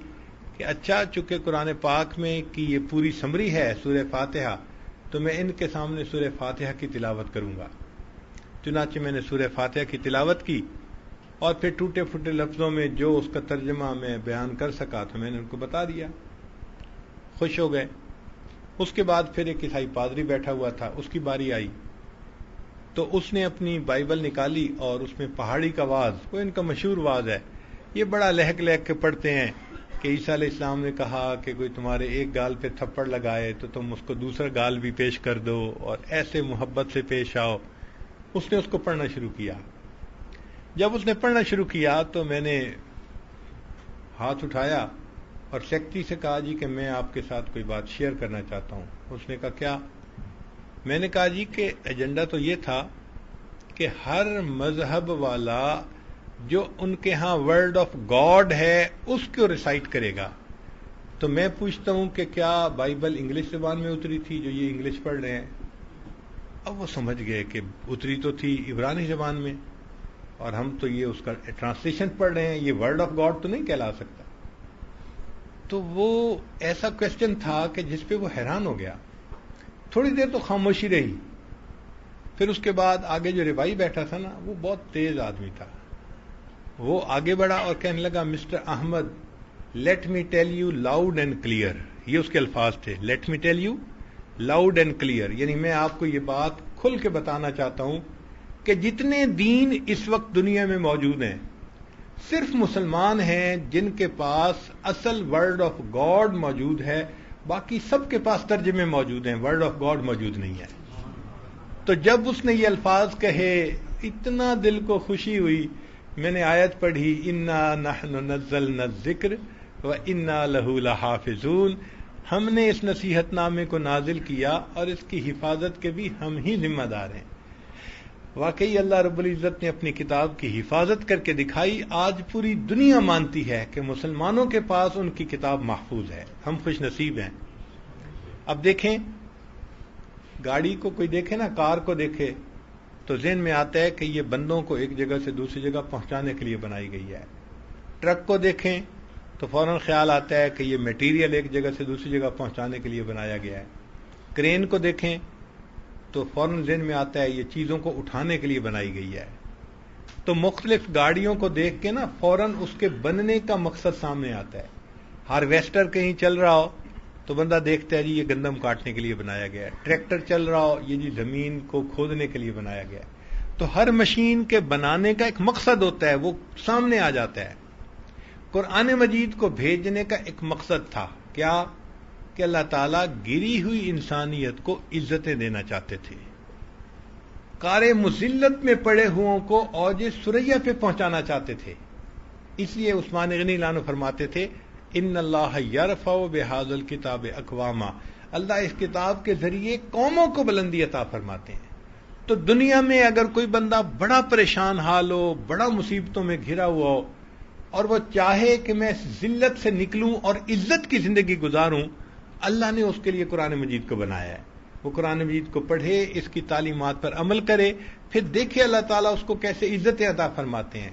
کہ اچھا، چونکہ قرآن پاک میں کی یہ پوری سمری ہے سورہ فاتحہ، تو میں ان کے سامنے سورہ فاتحہ کی تلاوت کروں گا۔ چنانچہ میں نے سورہ فاتحہ کی تلاوت کی اور پھر ٹوٹے پھوٹے لفظوں میں جو اس کا ترجمہ میں بیان کر سکا تو میں نے ان کو بتا دیا، خوش ہو گئے۔ اس کے بعد پھر ایک عیسائی پادری بیٹھا ہوا تھا، اس کی باری آئی تو اس نے اپنی بائبل نکالی اور اس میں پہاڑی کا واز، وہ ان کا مشہور واز ہے، یہ بڑا لہک لہک کے پڑھتے ہیں کہ عیسیٰ علیہ السلام نے کہا کہ کوئی تمہارے ایک گال پہ تھپڑ لگائے تو تم اس کو دوسرا گال بھی پیش کر دو اور ایسے محبت سے پیش آؤ۔ اس نے اس کو پڑھنا شروع کیا۔ جب اس نے پڑھنا شروع کیا تو میں نے ہاتھ اٹھایا اور سیکرٹری سے کہا جی کہ میں آپ کے ساتھ کوئی بات شیئر کرنا چاہتا ہوں۔ اس نے کہا کیا؟ میں نے کہا جی کہ ایجنڈا تو یہ تھا کہ ہر مذہب والا جو ان کے ہاں ورڈ آف گاڈ ہے اس کو ریسائٹ کرے گا، تو میں پوچھتا ہوں کہ کیا بائبل انگلش زبان میں اتری تھی جو یہ انگلش پڑھ رہے ہیں؟ اب وہ سمجھ گئے کہ اتری تو تھی عبرانی زبان میں اور ہم تو یہ اس کا ٹرانسلیشن پڑھ رہے ہیں، یہ ورڈ آف گاڈ تو نہیں کہلا سکتا۔ تو وہ ایسا کویسچن تھا کہ جس پہ وہ حیران ہو گیا۔ تھوڑی دیر تو خاموشی رہی، پھر اس کے بعد آگے جو ربائی بیٹھا تھا نا وہ بہت تیز آدمی تھا، وہ آگے بڑھا اور کہنے لگا mister Ahmed let me tell you loud and clear, یہ اس کے الفاظ تھے، let me tell you loud and clear, یعنی میں آپ کو یہ بات کھل کے بتانا چاہتا ہوں کہ جتنے دین اس وقت دنیا میں موجود ہیں صرف مسلمان ہیں جن کے پاس اصل ورڈ آف گاڈ موجود ہے، باقی سب کے پاس ترجمے موجود ہیں، ورڈ آف گاڈ موجود نہیں ہے۔ تو جب اس نے یہ الفاظ کہے اتنا دل کو خوشی ہوئی، میں نے آیت پڑھی انا نحن نزلنا الذکر وانا لہ لحافظون، ہم نے اس نصیحت نامے کو نازل کیا اور اس کی حفاظت کے بھی ہم ہی ذمہ دار ہیں۔ واقعی اللہ رب العزت نے اپنی کتاب کی حفاظت کر کے دکھائی۔ آج پوری دنیا مانتی ہے کہ مسلمانوں کے پاس ان کی کتاب محفوظ ہے، ہم خوش نصیب ہیں۔ اب دیکھیں گاڑی کو کوئی دیکھے نا، کار کو دیکھے تو ذہن میں آتا ہے کہ یہ بندوں کو ایک جگہ سے دوسری جگہ پہنچانے کے لیے بنائی گئی ہے۔ ٹرک کو دیکھیں تو فوراً خیال آتا ہے کہ یہ میٹیریل ایک جگہ سے دوسری جگہ پہنچانے کے لیے بنایا گیا ہے۔ کرین کو دیکھیں تو فوراً ذہن میں آتا ہے یہ چیزوں کو اٹھانے کے لیے بنائی گئی ہے۔ تو مختلف گاڑیوں کو دیکھ کے نا فوراً اس کے بننے کا مقصد سامنے آتا ہے۔ ہارویسٹر کہیں چل رہا ہو تو بندہ دیکھتا ہے جی یہ گندم کاٹنے کے لیے بنایا گیا ہے، ٹریکٹر چل رہا ہو یہ جی زمین کو کھودنے کے لیے بنایا گیا ہے۔ تو ہر مشین کے بنانے کا ایک مقصد ہوتا ہے، وہ سامنے آ جاتا ہے۔ قرآن مجید کو بھیجنے کا ایک مقصد تھا، کیا؟ کہ اللہ تعالیٰ گری ہوئی انسانیت کو عزتیں دینا چاہتے تھے، کار مذلت میں پڑے ہوں کو اوج ثریا پہ پہنچانا چاہتے تھے۔ اس لیے عثمان غنی اللہ عنہ فرماتے تھے ان اللہ یرفع بہذا الکتاب اقواما، اللہ اس کتاب کے ذریعے قوموں کو بلندی عطا فرماتے ہیں۔ تو دنیا میں اگر کوئی بندہ بڑا پریشان حال ہو، بڑا مصیبتوں میں گھرا ہوا ہو اور وہ چاہے کہ میں اس ذلت سے نکلوں اور عزت کی زندگی گزاروں، اللہ نے اس کے لیے قرآن مجید کو بنایا ہے۔ وہ قرآن مجید کو پڑھے، اس کی تعلیمات پر عمل کرے، پھر دیکھے اللہ تعالیٰ اس کو کیسے عزتیں عطا فرماتے ہیں۔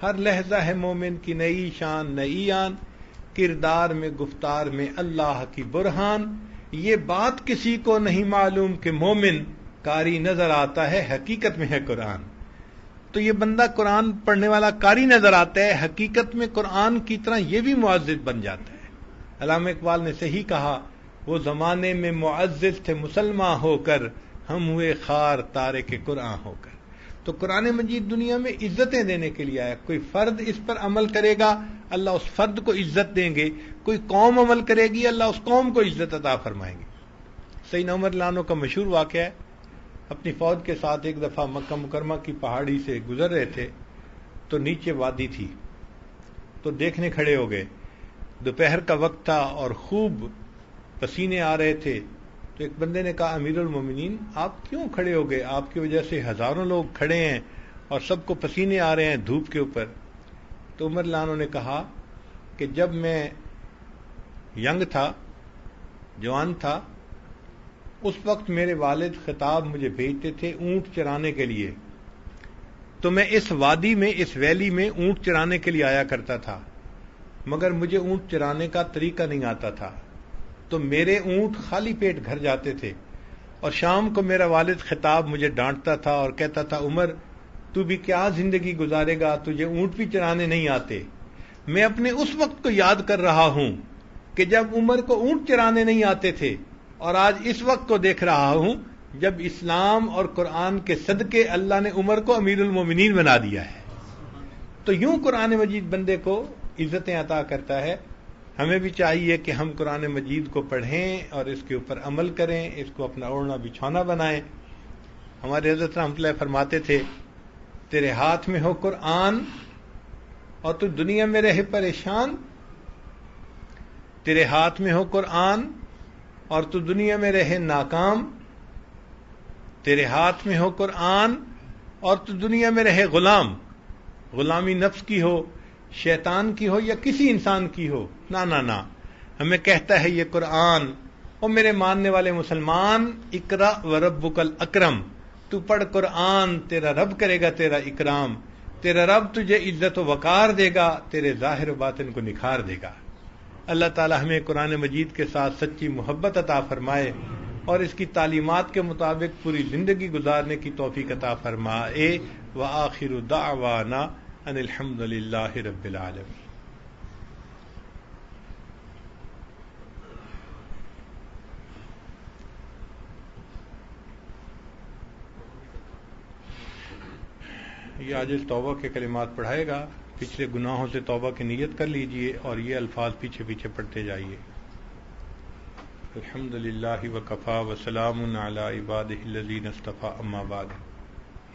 ہر لحظہ ہے مومن کی نئی شان نئی آن، کردار میں گفتار میں اللہ کی برہان، یہ بات کسی کو نہیں معلوم کہ مومن قاری نظر آتا ہے حقیقت میں ہے قرآن۔ تو یہ بندہ قرآن پڑھنے والا قاری نظر آتا ہے، حقیقت میں قرآن کی طرح یہ بھی معزز بن جاتا ہے۔ علامہ اقبال نے صحیح کہا وہ زمانے میں معزز تھے مسلمان ہو کر، ہم ہوئے خار تارک قرآن ہو کر۔ تو قرآن مجید دنیا میں عزتیں دینے کے لیے آیا۔ کوئی فرد اس پر عمل کرے گا اللہ اس فرد کو عزت دیں گے، کوئی قوم عمل کرے گی اللہ اس قوم کو عزت عطا فرمائیں گے۔ سیدنا عمر رضی اللہ عنہ کا مشہور واقعہ ہے، اپنی فوج کے ساتھ ایک دفعہ مکہ مکرمہ کی پہاڑی سے گزر رہے تھے تو نیچے وادی تھی، تو دیکھنے کھڑے ہو گئے۔ دوپہر کا وقت تھا اور خوب پسینے آ رہے تھے، تو ایک بندے نے کہا امیر المومنین آپ کیوں کھڑے ہو گئے؟ آپ کی وجہ سے ہزاروں لوگ کھڑے ہیں اور سب کو پسینے آ رہے ہیں دھوپ کے اوپر۔ تو عمر رضی اللہ عنہ نے کہا کہ جب میں ینگ تھا، جوان تھا، اس وقت میرے والد خطاب مجھے بھیجتے تھے اونٹ چرانے کے لیے، تو میں اس وادی میں اس ویلی میں اونٹ چرانے کے لیے آیا کرتا تھا، مگر مجھے اونٹ چرانے کا طریقہ نہیں آتا تھا، تو میرے اونٹ خالی پیٹ گھر جاتے تھے، اور شام کو میرا والد خطاب مجھے ڈانٹتا تھا اور کہتا تھا عمر تو بھی کیا زندگی گزارے گا، تجھے اونٹ بھی چرانے نہیں آتے۔ میں اپنے اس وقت کو یاد کر رہا ہوں کہ جب عمر کو اونٹ چرانے نہیں آتے تھے، اور آج اس وقت کو دیکھ رہا ہوں جب اسلام اور قرآن کے صدقے اللہ نے عمر کو امیر المومنین بنا دیا ہے۔ تو یوں قرآن مجید بندے کو عزتیں عطا کرتا ہے۔ ہمیں بھی چاہیے کہ ہم قرآن مجید کو پڑھیں اور اس کے اوپر عمل کریں، اس کو اپنا اوڑھنا بچھونا بنائیں۔ ہمارے حضرت رحمۃ اللہ فرماتے تھے تیرے ہاتھ میں ہو قرآن اور تو دنیا میں رہے پریشان، تیرے ہاتھ میں ہو قرآن اور تو دنیا میں رہے ناکام، تیرے ہاتھ میں ہو قرآن اور تو دنیا میں رہے غلام، غلامی نفس کی ہو، شیطان کی ہو یا کسی انسان کی ہو، نہ ہمیں کہتا ہے یہ قرآن، اور میرے ماننے والے مسلمان، اقرا وربک الاکرم، تو پڑھ قرآن، تیرا رب کرے گا تیرا اکرام، تیرا رب تجھے عزت و وقار دے گا، تیرے ظاہر و باطن کو نکھار دے گا۔ اللہ تعالی ہمیں قرآن مجید کے ساتھ سچی محبت عطا فرمائے اور اس کی تعلیمات کے مطابق پوری زندگی گزارنے کی توفیق عطا فرمائے۔ وآخر دعوانا ان الحمد للہ رب العالمین۔ یہ آج توبہ کے کلمات پڑھائے گا، پچھلے گناہوں سے توبہ کی نیت کر لیجئے اور یہ الفاظ پیچھے پیچھے پڑھتے جائیے۔ الحمد للہ وکفا وسلام علی عبادہ الذین اصطفیٰ، اما بعد۔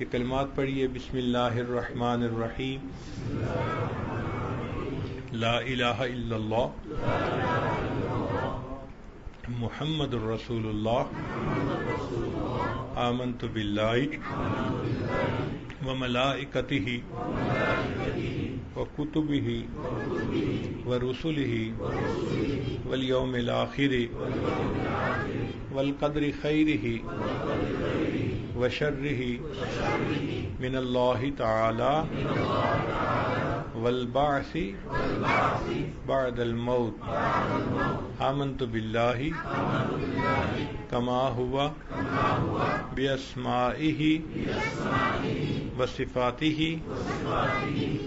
یہ کلمات پڑھیے۔ بسم اللہ الرحمن الرحیم، لا الہ الا اللہ محمد الرسول اللہ، آمنت باللہ وملائکتہ وکتبہ ورسلہ والیوم الآخر والقدر خیرہ وشرہ من اللہ تعالی والبعث بعد الموت، آمنت باللہ کما ہوا باسمائہ وصفاتہ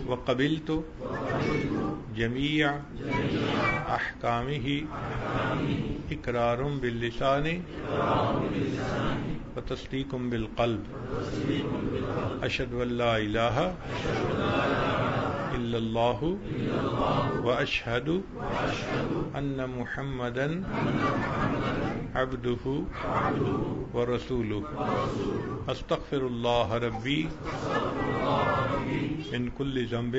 وقبلت جمیع احکامہ اقرار باللسان وتصدیق بالقلب، اشہد ان لا الہ الا اللہ واشہد ان محمدا عبدہ ورسولہ، استغفر اللہ ربی من کل ذنب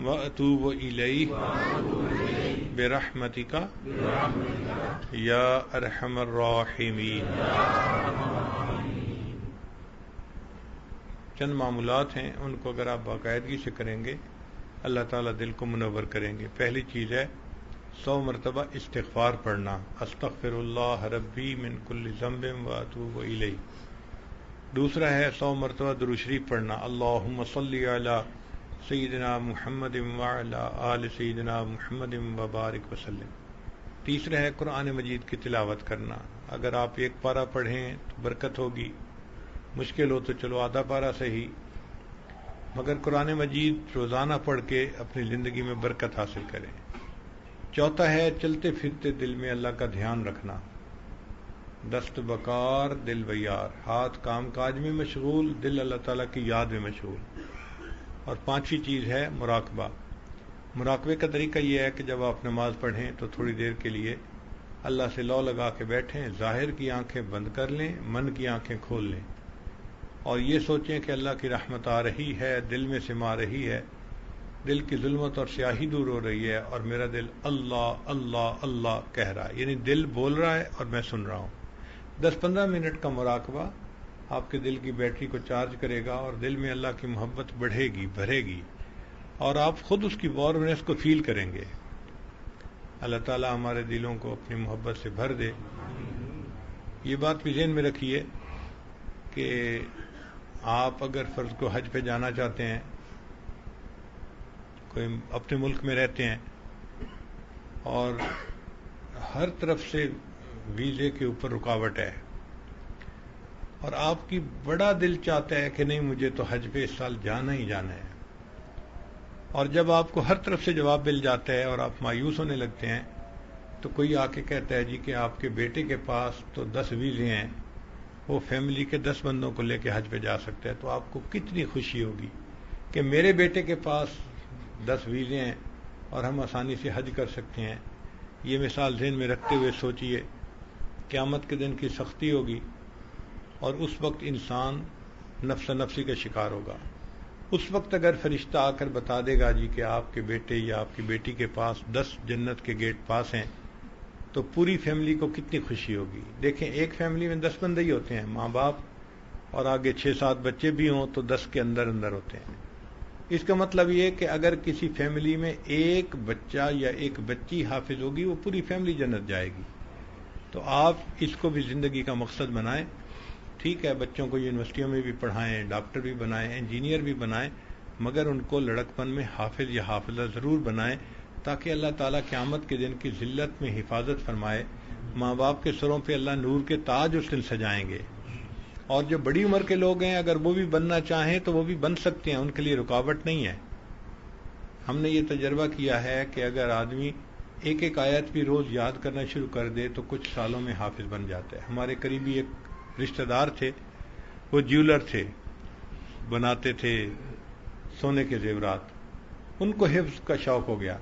واتوب الیہ برحمتک یا ارحم الراحمین۔ چند معمولات ہیں، ان کو اگر آپ باقاعدگی سے کریں گے اللہ تعالیٰ دل کو منور کریں گے۔ پہلی چیز ہے 100 مرتبہ استغفار پڑھنا، استغفر اللہ ربی من کل ذنب واتوب الیہ۔ دوسرا ہے 100 مرتبہ درود شریف پڑھنا، اللہم صلی علی سیدنا محمد وعلی آل سیدنا محمد وبارک وسلم۔ تیسرا ہے قرآن مجید کی تلاوت کرنا، اگر آپ ایک پارہ پڑھیں تو برکت ہوگی، مشکل ہو تو چلو آدھا پارہ صحیح، مگر قرآن مجید روزانہ پڑھ کے اپنی زندگی میں برکت حاصل کریں۔ چوتھا ہے چلتے پھرتے دل میں اللہ کا دھیان رکھنا، دست بکار دل بیار، ہاتھ کام کاج میں مشغول، دل اللہ تعالیٰ کی یاد میں مشغول۔ اور پانچویں چیز ہے مراقبہ۔ مراقبے کا طریقہ یہ ہے کہ جب آپ نماز پڑھیں تو تھوڑی دیر کے لیے اللہ سے لو لگا کے بیٹھیں، ظاہر کی آنکھیں بند کر لیں، من کی آنکھیں کھول لیں، اور یہ سوچیں کہ اللہ کی رحمت آ رہی ہے، دل میں سما رہی ہے، دل کی ظلمت اور سیاہی دور ہو رہی ہے، اور میرا دل اللہ اللہ اللہ کہہ رہا ہے، یعنی دل بول رہا ہے اور میں سن رہا ہوں۔ 10-15 منٹ کا مراقبہ آپ کے دل کی بیٹری کو چارج کرے گا اور دل میں اللہ کی محبت بڑھے گی، بھرے گی، اور آپ خود اس کی وارمنس کو فیل کریں گے۔ اللہ تعالیٰ ہمارے دلوں کو اپنی محبت سے بھر دے۔ یہ بات بھی ذہن میں رکھیے کہ آپ اگر فرض کو حج پہ جانا چاہتے ہیں، کوئی اپنے ملک میں رہتے ہیں اور ہر طرف سے ویزے کے اوپر رکاوٹ ہے اور آپ کی بڑا دل چاہتا ہے کہ نہیں مجھے تو حج پہ اس سال جانا ہی جانا ہے، اور جب آپ کو ہر طرف سے جواب مل جاتا ہے اور آپ مایوس ہونے لگتے ہیں تو کوئی آ کے کہتا ہے جی کہ آپ کے بیٹے کے پاس تو 10 ویزے ہیں، وہ فیملی کے 10 بندوں کو لے کے حج پہ جا سکتا ہے، تو آپ کو کتنی خوشی ہوگی کہ میرے بیٹے کے پاس 10 ویزے ہیں اور ہم آسانی سے حج کر سکتے ہیں۔ یہ مثال ذہن میں رکھتے ہوئے سوچئے قیامت کے دن کی سختی ہوگی اور اس وقت انسان نفس نفسی کا شکار ہوگا۔ اس وقت اگر فرشتہ آ کر بتا دے گا جی کہ آپ کے بیٹے یا آپ کی بیٹی کے پاس 10 جنت کے گیٹ پاس ہیں، تو پوری فیملی کو کتنی خوشی ہوگی۔ دیکھیں ایک فیملی میں 10 بندے ہی ہوتے ہیں، ماں باپ اور آگے 6-7 بچے بھی ہوں تو 10 کے اندر ہوتے ہیں۔ اس کا مطلب یہ کہ اگر کسی فیملی میں ایک بچہ یا ایک بچی حافظ ہوگی وہ پوری فیملی جنت جائے گی۔ تو آپ اس کو بھی زندگی کا مقصد بنائیں۔ ٹھیک ہے بچوں کو یونیورسٹیوں میں بھی پڑھائیں، ڈاکٹر بھی بنائیں، انجینئر بھی بنائیں، مگر ان کو لڑکپن میں حافظ یا حافظہ ضرور بنائیں تاکہ اللہ تعالیٰ قیامت کے دن کی ذلت میں حفاظت فرمائے۔ ماں باپ کے سروں پہ اللہ نور کے تاج اس دن سجائیں گے، اور جو بڑی عمر کے لوگ ہیں اگر وہ بھی بننا چاہیں تو وہ بھی بن سکتے ہیں، ان کے لیے رکاوٹ نہیں ہے۔ ہم نے یہ تجربہ کیا ہے کہ اگر آدمی ایک ایک آیت بھی روز یاد کرنا شروع کر دے تو کچھ سالوں میں حافظ بن جاتا ہے۔ ہمارے قریبی ایک رشتہ دار تھے، وہ جیولر تھے، بناتے تھے سونے کے زیورات۔ ان کو حفظ کا شوق ہو گیا،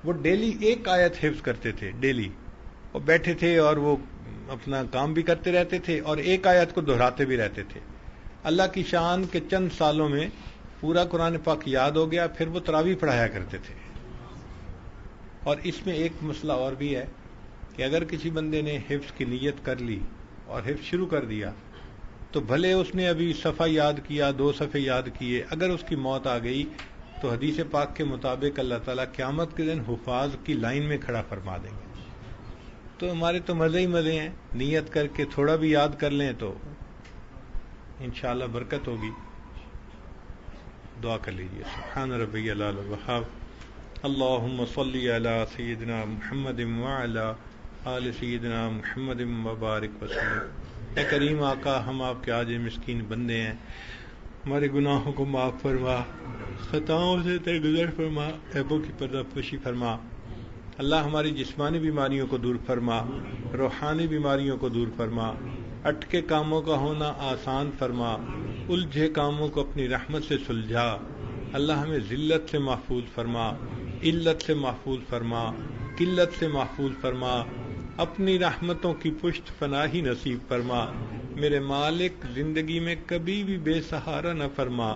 وہ ڈیلی ایک آیت حفظ کرتے تھے، ڈیلی وہ بیٹھے تھے اور وہ اپنا کام بھی کرتے رہتے تھے اور ایک آیت کو دہراتے بھی رہتے تھے۔ اللہ کی شان کے چند سالوں میں پورا قرآن پاک یاد ہو گیا، پھر وہ تراویح پڑھایا کرتے تھے۔ اور اس میں ایک مسئلہ اور بھی ہے کہ اگر کسی بندے نے حفظ کی نیت کر لی اور حفظ شروع کر دیا تو بھلے اس نے ابھی صفحہ یاد کیا، 2 صفحے یاد کیے، اگر اس کی موت آ گئی تو حدیث پاک کے مطابق اللہ تعالیٰ قیامت کے دن حفاظ کی لائن میں کھڑا فرما دیں گے۔ تو ہمارے تو مزے ہی مزے ہیں، نیت کر کے تھوڑا بھی یاد کر لیں تو انشاءاللہ برکت ہوگی۔ دعا کر لیجیے۔ سبحان ربی العلی الوہاب، اللہم صلی علی سیدنا محمد وعلی آل سیدنا محمد وبارک وسلم۔ اے کریم آقا، ہم آپ کے عاجز مسکین بندے ہیں، ہمارے گناہوں کو معاف فرما، خطاؤں سے درگزر فرما، عیبوں کی پردہ پوشی فرما۔ اللہ ہماری جسمانی بیماریوں کو دور فرما، روحانی بیماریوں کو دور فرما، اٹکے کاموں کا ہونا آسان فرما، الجھے کاموں کو اپنی رحمت سے سلجھا۔ اللہ ہمیں ذلت سے محفوظ فرما، علت سے محفوظ فرما، قلت سے محفوظ فرما، اپنی رحمتوں کی پشت پناہی نصیب فرما۔ میرے مالک، زندگی میں کبھی بھی بے سہارا نہ فرما،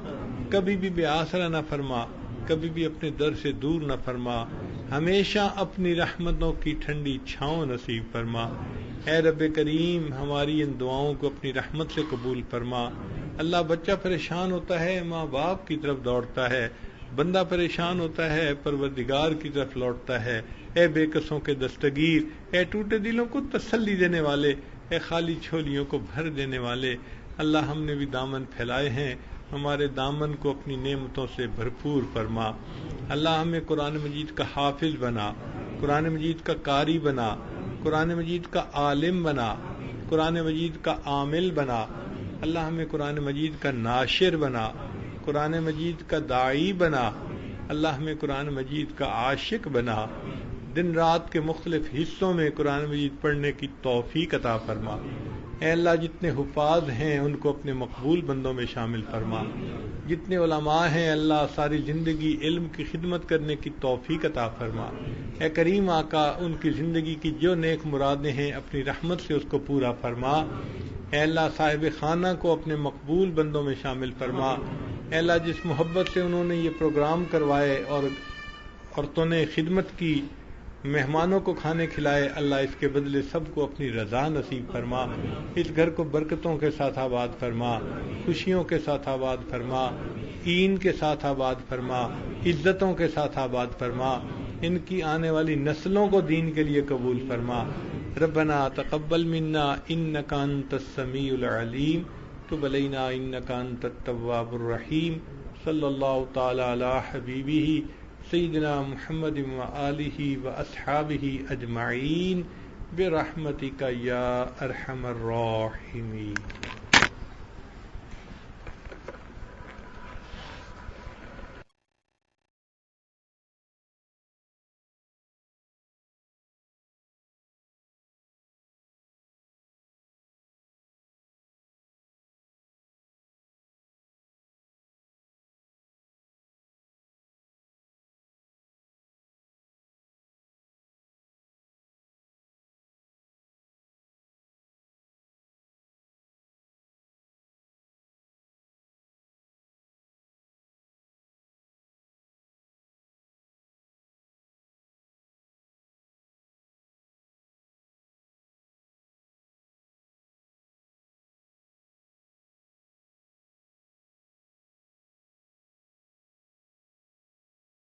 کبھی بھی بے آسرا نہ فرما، کبھی بھی اپنے در سے دور نہ فرما، ہمیشہ اپنی رحمتوں کی ٹھنڈی چھاؤں نصیب فرما۔ اے رب کریم، ہماری ان دعاؤں کو اپنی رحمت سے قبول فرما۔ اللہ، بچہ پریشان ہوتا ہے ماں باپ کی طرف دوڑتا ہے، بندہ پریشان ہوتا ہے پروردگار کی طرف لوٹتا ہے۔ اے بے کسوں کے دستگیر، اے ٹوٹے دلوں کو تسلی دینے والے، اے خالی جھولیوں کو بھر دینے والے، اللہ ہم نے بھی دامن پھیلائے ہیں، ہمارے دامن کو اپنی نعمتوں سے بھرپور فرما۔ اللہ ہمیں قرآن مجید کا حافظ بنا، قرآن مجید کا قاری بنا، قرآن مجید کا عالم بنا، قرآن مجید کا عامل بنا۔ اللہ ہمیں قرآن مجید کا ناشر بنا، قرآن مجید کا داعی بنا۔ اللہ ہمیں قرآن مجید کا عاشق بنا۔ دن رات کے مختلف حصوں میں قرآن مجید پڑھنے کی توفیق عطا فرما۔ اے اللہ، جتنے حفاظ ہیں ان کو اپنے مقبول بندوں میں شامل فرما۔ جتنے علماء ہیں اللہ، ساری زندگی علم کی خدمت کرنے کی توفیق عطا فرما۔ اے کریم آقا، ان کی زندگی کی جو نیک مرادیں ہیں اپنی رحمت سے اس کو پورا فرما۔ اے اللہ، صاحب خانہ کو اپنے مقبول بندوں میں شامل فرما۔ اے اللہ، جس محبت سے انہوں نے یہ پروگرام کروائے اور عورتوں نے خدمت کی، مہمانوں کو کھانے کھلائے، اللہ اس کے بدلے سب کو اپنی رضا نصیب فرما۔ اس گھر کو برکتوں کے ساتھ آباد فرما، خوشیوں کے ساتھ آباد فرما، این کے ساتھ آباد فرما، عزتوں کے ساتھ آباد فرما۔ ان کی آنے والی نسلوں کو دین کے لیے قبول فرما۔ ربنا تقبل منا انک انت السمیع العلیم، تب علینا انک انت التواب الرحیم۔ صلی اللہ تعالی علی حبیبہ سیدنا محمد وآلہ واصحابہ اجمعین برحمتک یا ارحم الراحمین.